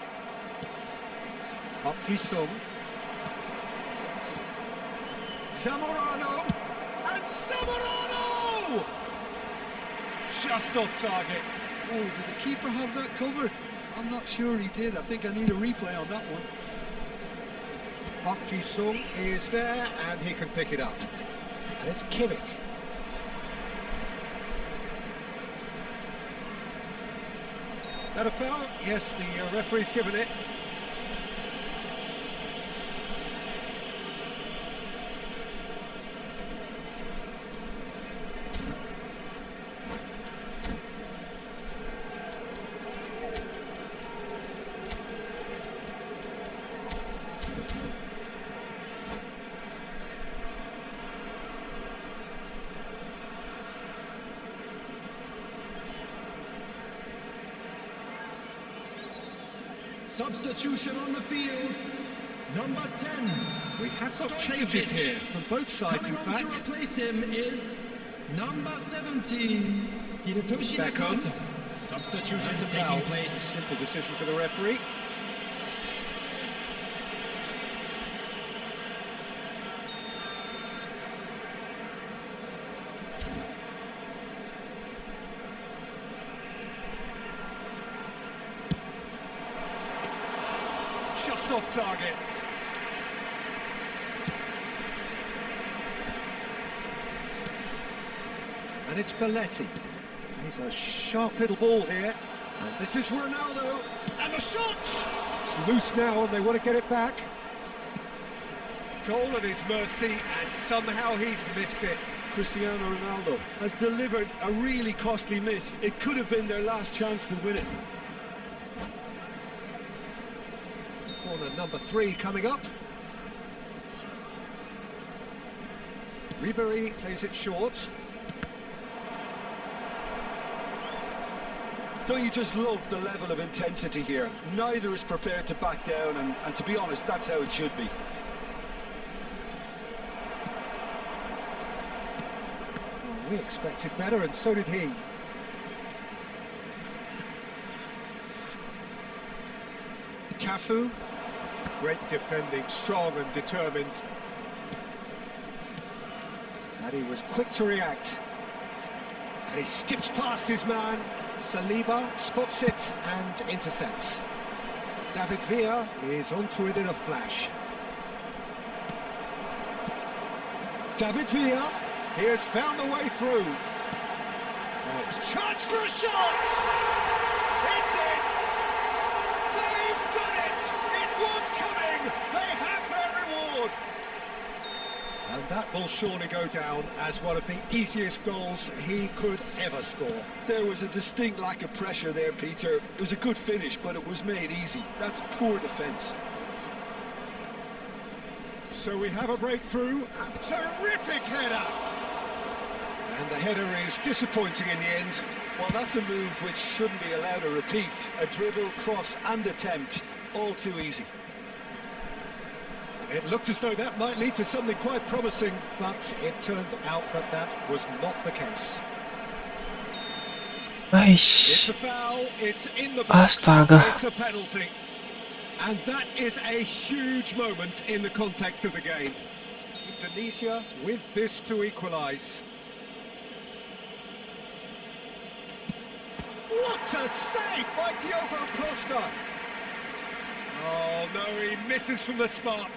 Up Ji-sung. Zamorano. And Zamorano! Just off target. Oh, did the keeper have that covered? I'm not sure he did. I think I need a replay on that one. Park Ji-sung is there and he can pick it up. And it's Kimmich. That a foul? Yes, the referee's given it. Substitution on the field, number 10. We have got changes here from both sides, in Coming on fact. to replace him is number 17, Hirotoshi Beckham. Nakata. Substitution That's a taking foul. place. Simple decision for the referee. Just off target. And it's Belletti. He's a sharp little ball here. And this is Ronaldo. And the shot! It's loose now and they want to get it back. Goal at his mercy and somehow he's missed it. Cristiano Ronaldo has delivered a really costly miss. It could have been their last chance to win it. Corner number 3 coming up. Ribery plays it short. Don't you just love the level of intensity here? Neither is prepared to back down, and to be honest, that's how it should be. We expected better, and so did he. Cafu. Great defending, strong and determined. And he was quick to react. And he skips past his man. Saliba spots it and intercepts. David Villa is onto it in a flash. David Villa, he has found a way through. Oh, it's chance for a shot! It's in! They've done it! It was coming! They have their reward! And that will surely go down as one of the easiest goals he could ever score. There was a distinct lack of pressure there, Peter. It was a good finish, but it was made easy. That's poor defence. So we have a breakthrough. A terrific header! And the header is disappointing in the end. Well, that's a move which shouldn't be allowed to repeat. A dribble, cross and attempt. All too easy. It looked as though that might lead to something quite promising, but it turned out that that was not the case. It's a foul, it's in the box, Astaga. it's a penalty. And that is a huge moment in the context of the game. Indonesia with this to equalise. What a save by Diogo Costa! Oh no, he misses from the spot.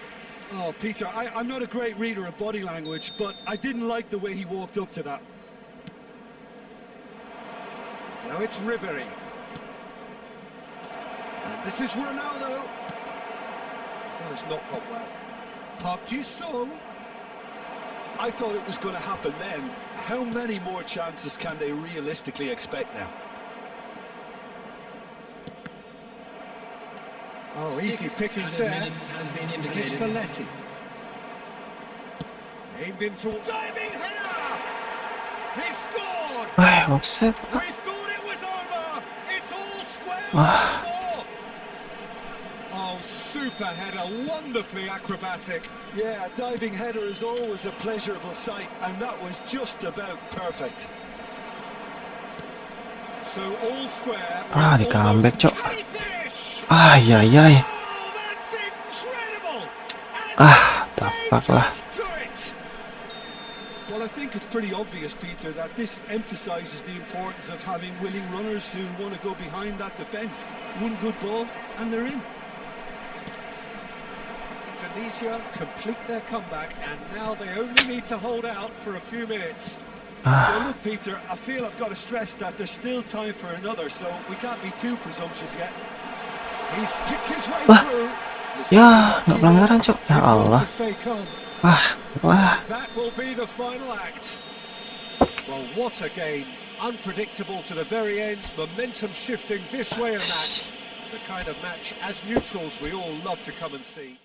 Oh, Peter, I'm not a great reader of body language, but I didn't like the way he walked up to that. Now it's Ribery. And this is Ronaldo. That has not gone well. Park Ji-sung. I thought it was going to happen then. How many more chances can they realistically expect now? Oh, easy pickings there. And it's Belletti. Aimed into... Diving header! He scored! Offset. We thought it was over! It's all square once more! Oh, super header, wonderfully acrobatic. Yeah, a diving header is always a pleasurable sight, and that was just about perfect. So all square... Di comeback, cok. Finish! Ay. Oh, that's incredible! The fuck lah. Well, I think it's pretty obvious, Peter, that this emphasises the importance of having willing runners who want to go behind that defence. One good ball, and they're in. Indonesia complete their comeback, and now they only need to hold out for a few minutes. Well, look, Peter, I feel I've got to stress that there's still time for another, so we can't be too presumptuous yet. He's picked his way Wah. through. Ya, nggak pelanggaran, cok. Ya Allah. To stay calm. Wah. That will be the final act. Well, what a game. Unpredictable to the very end. Momentum shifting this way and that. The kind of match, as neutrals, we all love to come and see.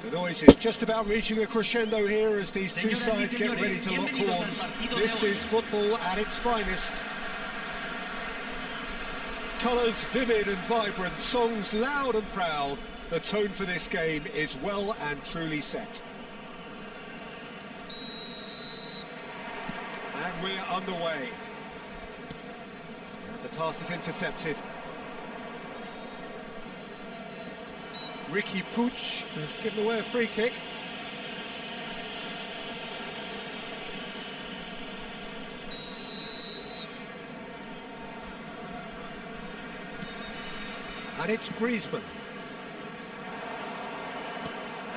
The noise is just about reaching a crescendo here as these two sides get ready to lock horns. This is football at its finest. Colours vivid and vibrant, songs loud and proud. The tone for this game is well and truly set. And we're underway. And the pass is intercepted. Ricky Puig has given away a free kick. And it's Griezmann.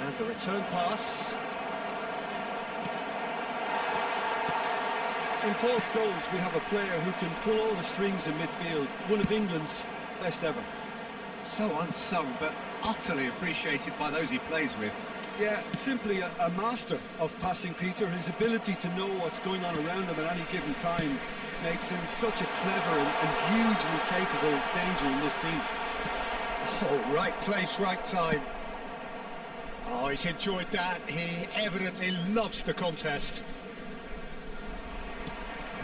And the return pass. In Paul's goals, we have a player who can pull all the strings in midfield. One of England's best ever. So unsung, but utterly appreciated by those he plays with. Yeah, simply a master of passing, Peter. His ability to know what's going on around him at any given time makes him such a clever and hugely capable danger in this team. Oh, right place, right time. Oh, he's enjoyed that. He evidently loves the contest.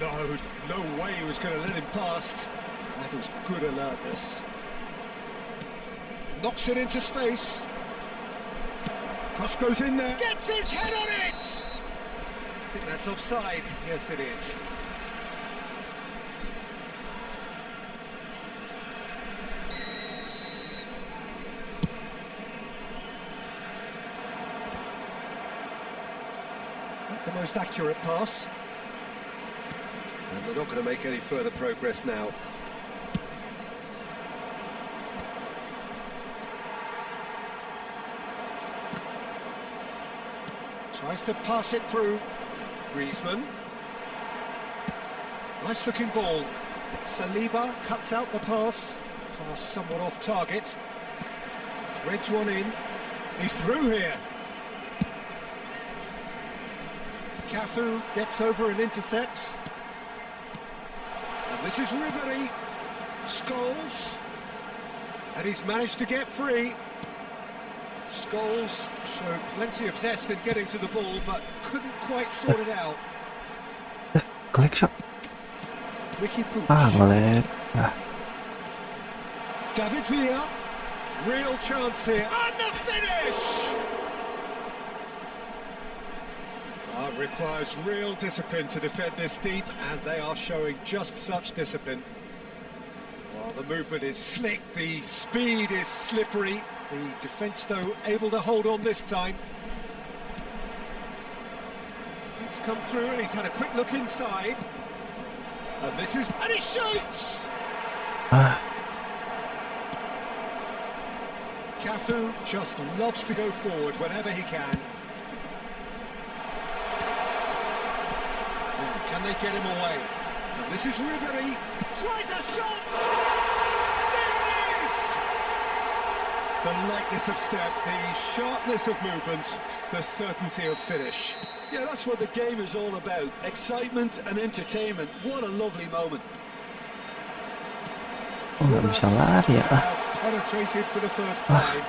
No way he was going to let him past. That was good alertness. Knocks it into space. Cross goes in there. Gets his head on it! I think that's offside. Yes, it is. Not the most accurate pass. And they're not going to make any further progress now. Tries to pass it through. Griezmann. Nice looking ball. Saliba cuts out the pass. Pass somewhat off target. Threads one in. He's through here. Cafu gets over and intercepts. And this is Ribery. Scholes. And he's managed to get free. Scholes showed plenty of zest in getting to the ball, but couldn't quite sort it out. Klik shot. Ricky Puig. Boleh. David Villa. Real chance here. And the finish! It requires real discipline to defend this deep, and they are showing just such discipline. Well, the movement is slick, the speed is slippery. The defence, though, able to hold on this time. He's come through and he's had a quick look inside. And this is... and he shoots! Cafu just loves to go forward whenever he can. And can they get him away? And this is Ribery. Tries a shot! The lightness of step, the sharpness of movement, the certainty of finish. Yeah, that's what the game is all about. Excitement and entertainment. What a lovely moment. Oh, nggak bisa lari ya. Penetrated for the first time.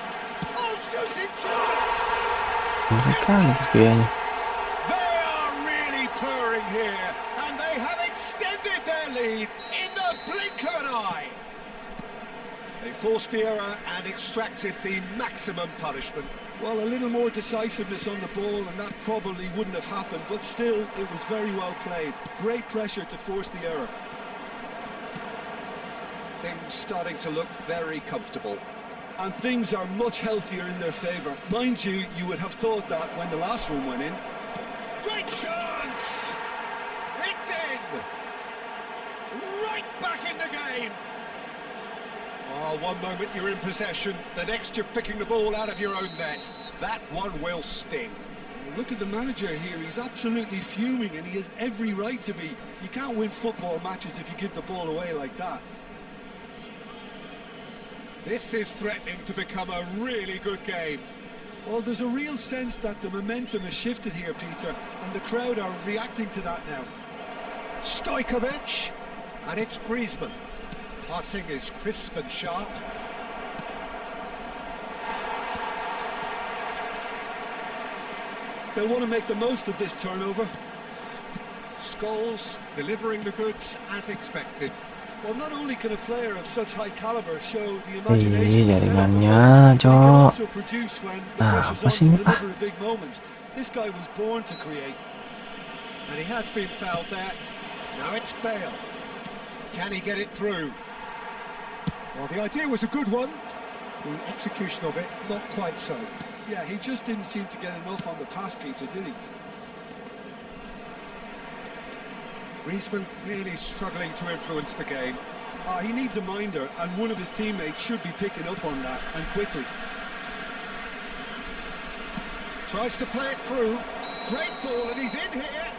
Oh, shooting chance! Mereka nih kayaknya. They are really purring here, and they have extended their lead in the blink of an eye. They forced the error and extracted the maximum punishment. Well, a little more decisiveness on the ball and that probably wouldn't have happened, but still, it was very well played. Great pressure to force the error. Things starting to look very comfortable. And things are much healthier in their favour. Mind you, you would have thought that when the last one went in. Great chance! It's in! Right back in the game! Oh, one moment you're in possession, the next you're picking the ball out of your own net. That one will sting. Look at the manager here, he's absolutely fuming and he has every right to be. You can't win football matches if you give the ball away like that. This is threatening to become a really good game. Well, there's a real sense that the momentum has shifted here, Peter, and the crowd are reacting to that now. Stojkovic, and it's Griezmann. Passing is crisp and sharp. They'll want to make the most of this turnover. Scholes delivering the goods as expected. Well, not only can a player of such high caliber show the Iya imagination to set up a jaringannya, run, he can Cok. also produce when the pressure's on Apa sih to ini, Pak? deliver a big moment. This guy was born to create. And he has been fouled there. Now it's Bale. Can he get it through? Well, the idea was a good one. The execution of it, not quite so. Yeah, he just didn't seem to get enough on the pass, Peter, did he? Griezmann really struggling to influence the game. He needs a minder, and one of his teammates should be picking up on that, and quickly. Tries to play it through. Great ball, and he's in here.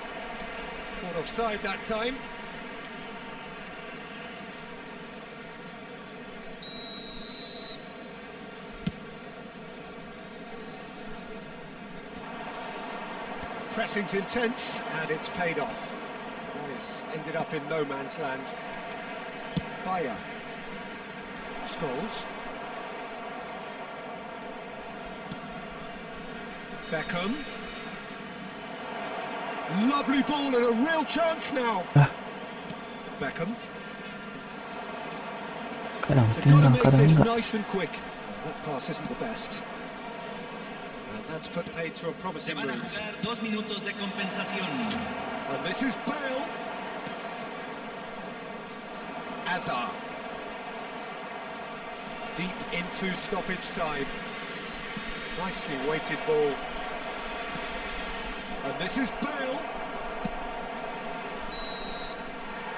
Not offside that time. Pressing's intense, and it's paid off. This ended up in no man's land. Bayer. Scholes. Beckham. Lovely ball and a real chance now. Beckham. Kadang They've got to tinggal, make kadang this enggak. nice and quick. That pass isn't the best. And that's put paid to a Se promising van a move. jugar 2 minutos de compensación. And this is Bale. Azar. Deep into stoppage time. Nicely weighted ball. And this is Bale.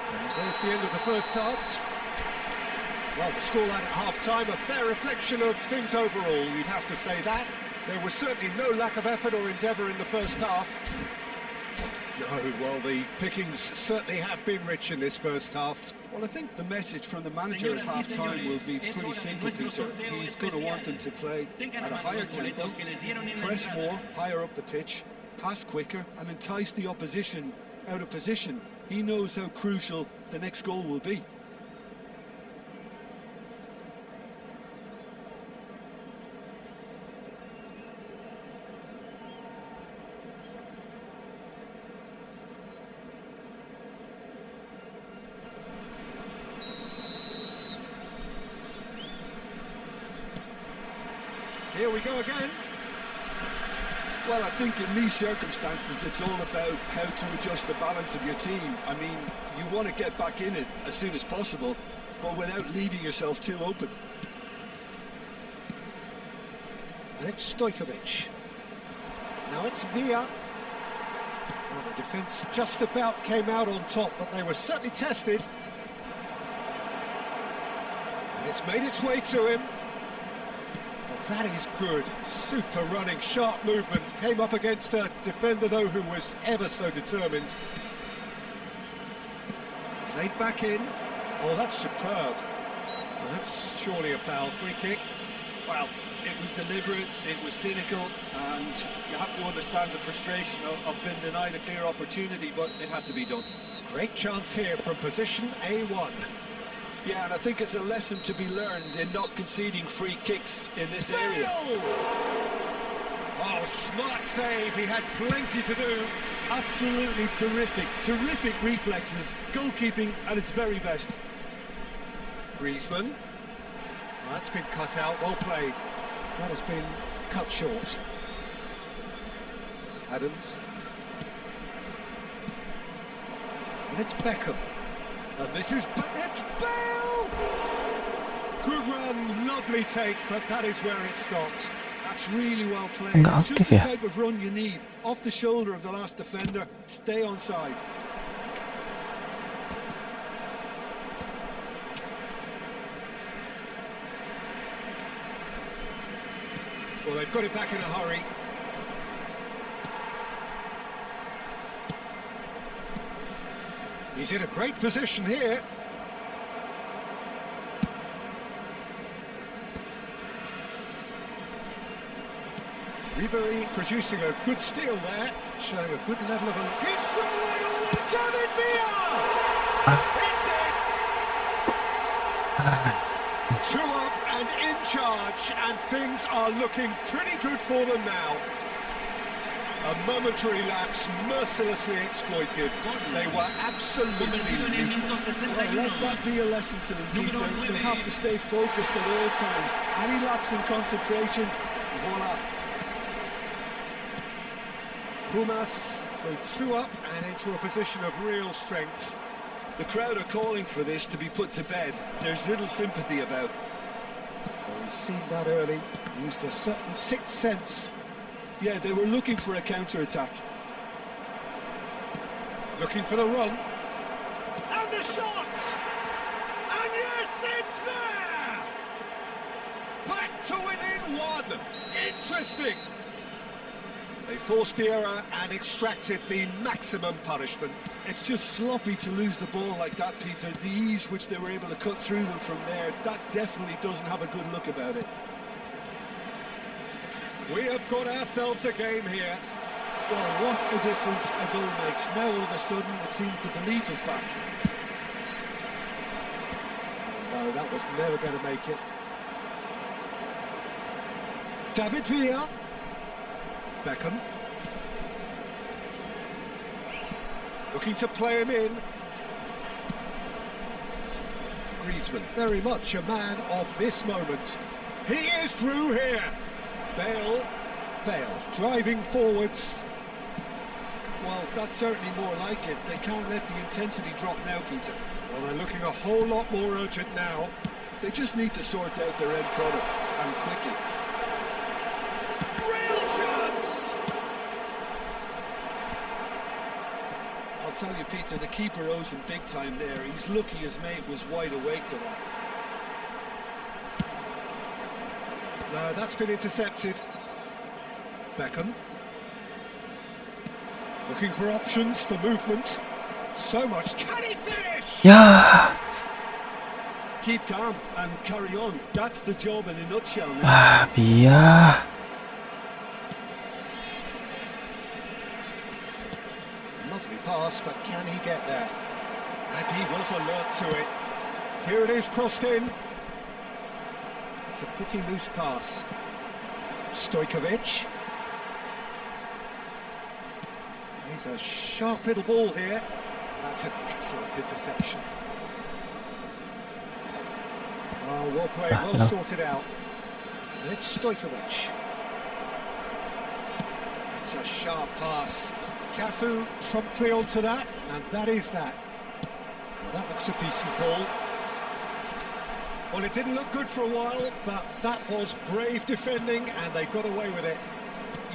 And there's the end of the first half. Well, the scoreline at half-time, a fair reflection of things overall, you'd have to say that. There was certainly no lack of effort or endeavour in the first half. No, well, the pickings certainly have been rich in this first half. Well, I think the message from the manager at half-time will be pretty simple, Peter. He's going to want them to play at a higher tempo, press more, higher up the pitch, pass quicker, and entice the opposition out of position. He knows how crucial the next goal will be. Here we go again. Well, I think in these circumstances, it's all about how to adjust the balance of your team. I mean, you want to get back in it as soon as possible, but without leaving yourself too open. And it's Stojkovic. Now it's Villa. Well, the defence just about came out on top, but they were certainly tested. And it's made its way to him. Well, that is good. Super running, sharp movement. Came up against a defender, though, who was ever so determined. Played back in. Oh, that's superb. Well, that's surely a foul. Free kick. Well, it was deliberate, it was cynical, and you have to understand the frustration of being denied a clear opportunity, but it had to be done. Great chance here from position A1. Yeah, and I think it's a lesson to be learned in not conceding free kicks in this area. Oh, smart save, he had plenty to do. Absolutely terrific reflexes, goalkeeping at its very best. Griezmann. Well, that's been cut out, well played. That has been cut short. Adams. And it's Beckham. And this is... it's Bale! Good run, lovely take, but that is where it stopped. That's really well played. Enggak It's just aktif the ya? type of run you need. Off the shoulder of the last defender, stay on side. Well, they've got it back in a hurry. He's in a great position here. Ribery producing a good steal there, showing a good level of... He's through it all the time in Villa! It's in! 2 up and in charge, and things are looking pretty good for them now. A momentary lapse mercilessly exploited. They were absolutely Convertido en el lethal. minuto Well, let 61. that be a lesson to them, Peter. They have to stay focused at all times. Any lapse in concentration, voila. Pumas go 2 up and into a position of real strength. The crowd are calling for this to be put to bed. There's little sympathy about. Well, he's seen that early, used a certain sixth sense. Yeah, they were looking for a counter-attack. Looking for the run. And the shot! And yes, it's there! Back to within 1. Interesting. They forced the error and extracted the maximum punishment. It's just sloppy to lose the ball like that, Peter. The ease which they were able to cut through them from there, that definitely doesn't have a good look about it. We have got ourselves a game here. Well, what a difference a goal makes. Now all of a sudden it seems the belief is back. No, that was never going to make it. David Villa. Beckham. Looking to play him in. Griezmann, very much a man of this moment. He is through here. Bale driving forwards. Well, that's certainly more like it. They can't let the intensity drop now, Peter. Well, they're looking a whole lot more urgent now. They just need to sort out their end product, and quickly. Real chance! I'll tell you, Peter, the keeper owes him big time there. He's lucky his mate was wide awake to that. No, that's been intercepted. Beckham. Looking for options for movement. So much. Can he finish? Ya. Keep calm and carry on. That's the job in a nutshell now. Ah, Bia. Lovely pass, but can he get there? And he was alert to it. Here it is, crossed in. It's a pretty loose pass. Stojkovic. He's a sharp little ball here. That's an excellent interception. Oh, well played, well sorted out. And it's Stojkovic. It's a sharp pass. Cafu promptly onto that, and that is that. Well, that looks a decent ball. Well, it didn't look good for a while, but that was brave defending, and they got away with it.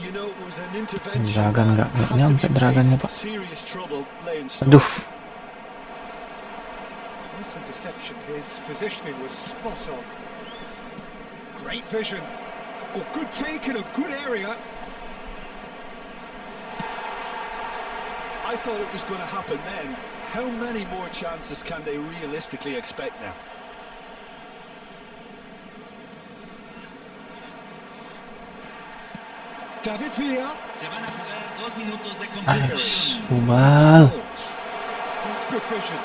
You know, it was an intervention. Dragan nggak nyampe dragannya, Pak. Serious trouble laying stop. Aduh. Nice interception. His positioning was spot on. Great vision. Oh, good take in a good area. I thought it was going to happen then. How many more chances can they realistically expect now? David Villa. Se van a jugar 2 minutos de Ais, compensación. Ubal. That's good vision.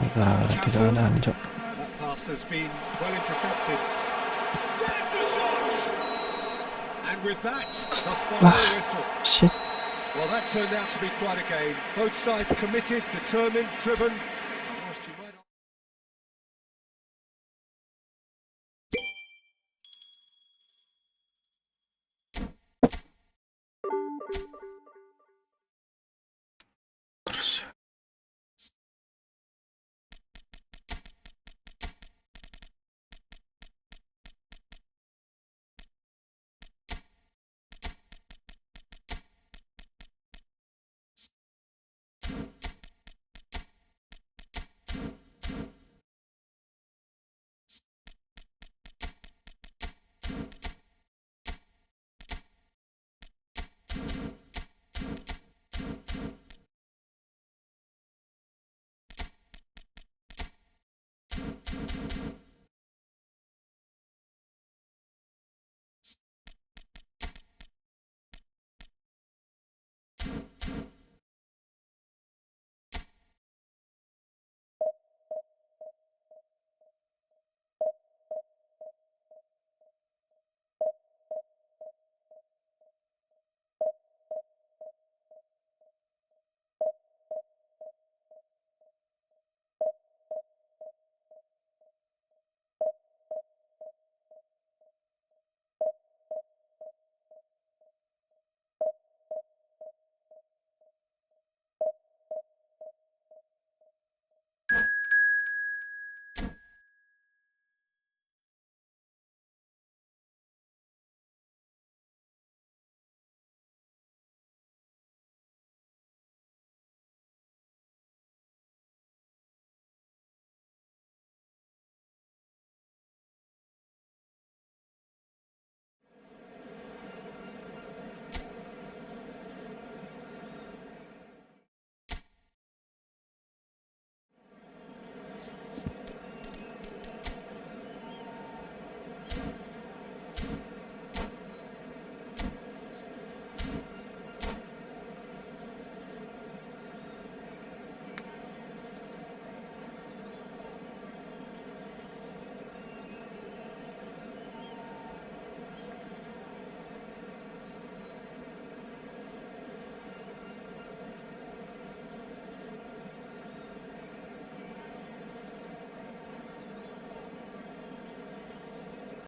Tidak ada Anjo. That pass has been well intercepted. There's the shot! And with that, the final whistle. Shit. Well, that turned out to be quite a game. Both sides committed, determined, driven,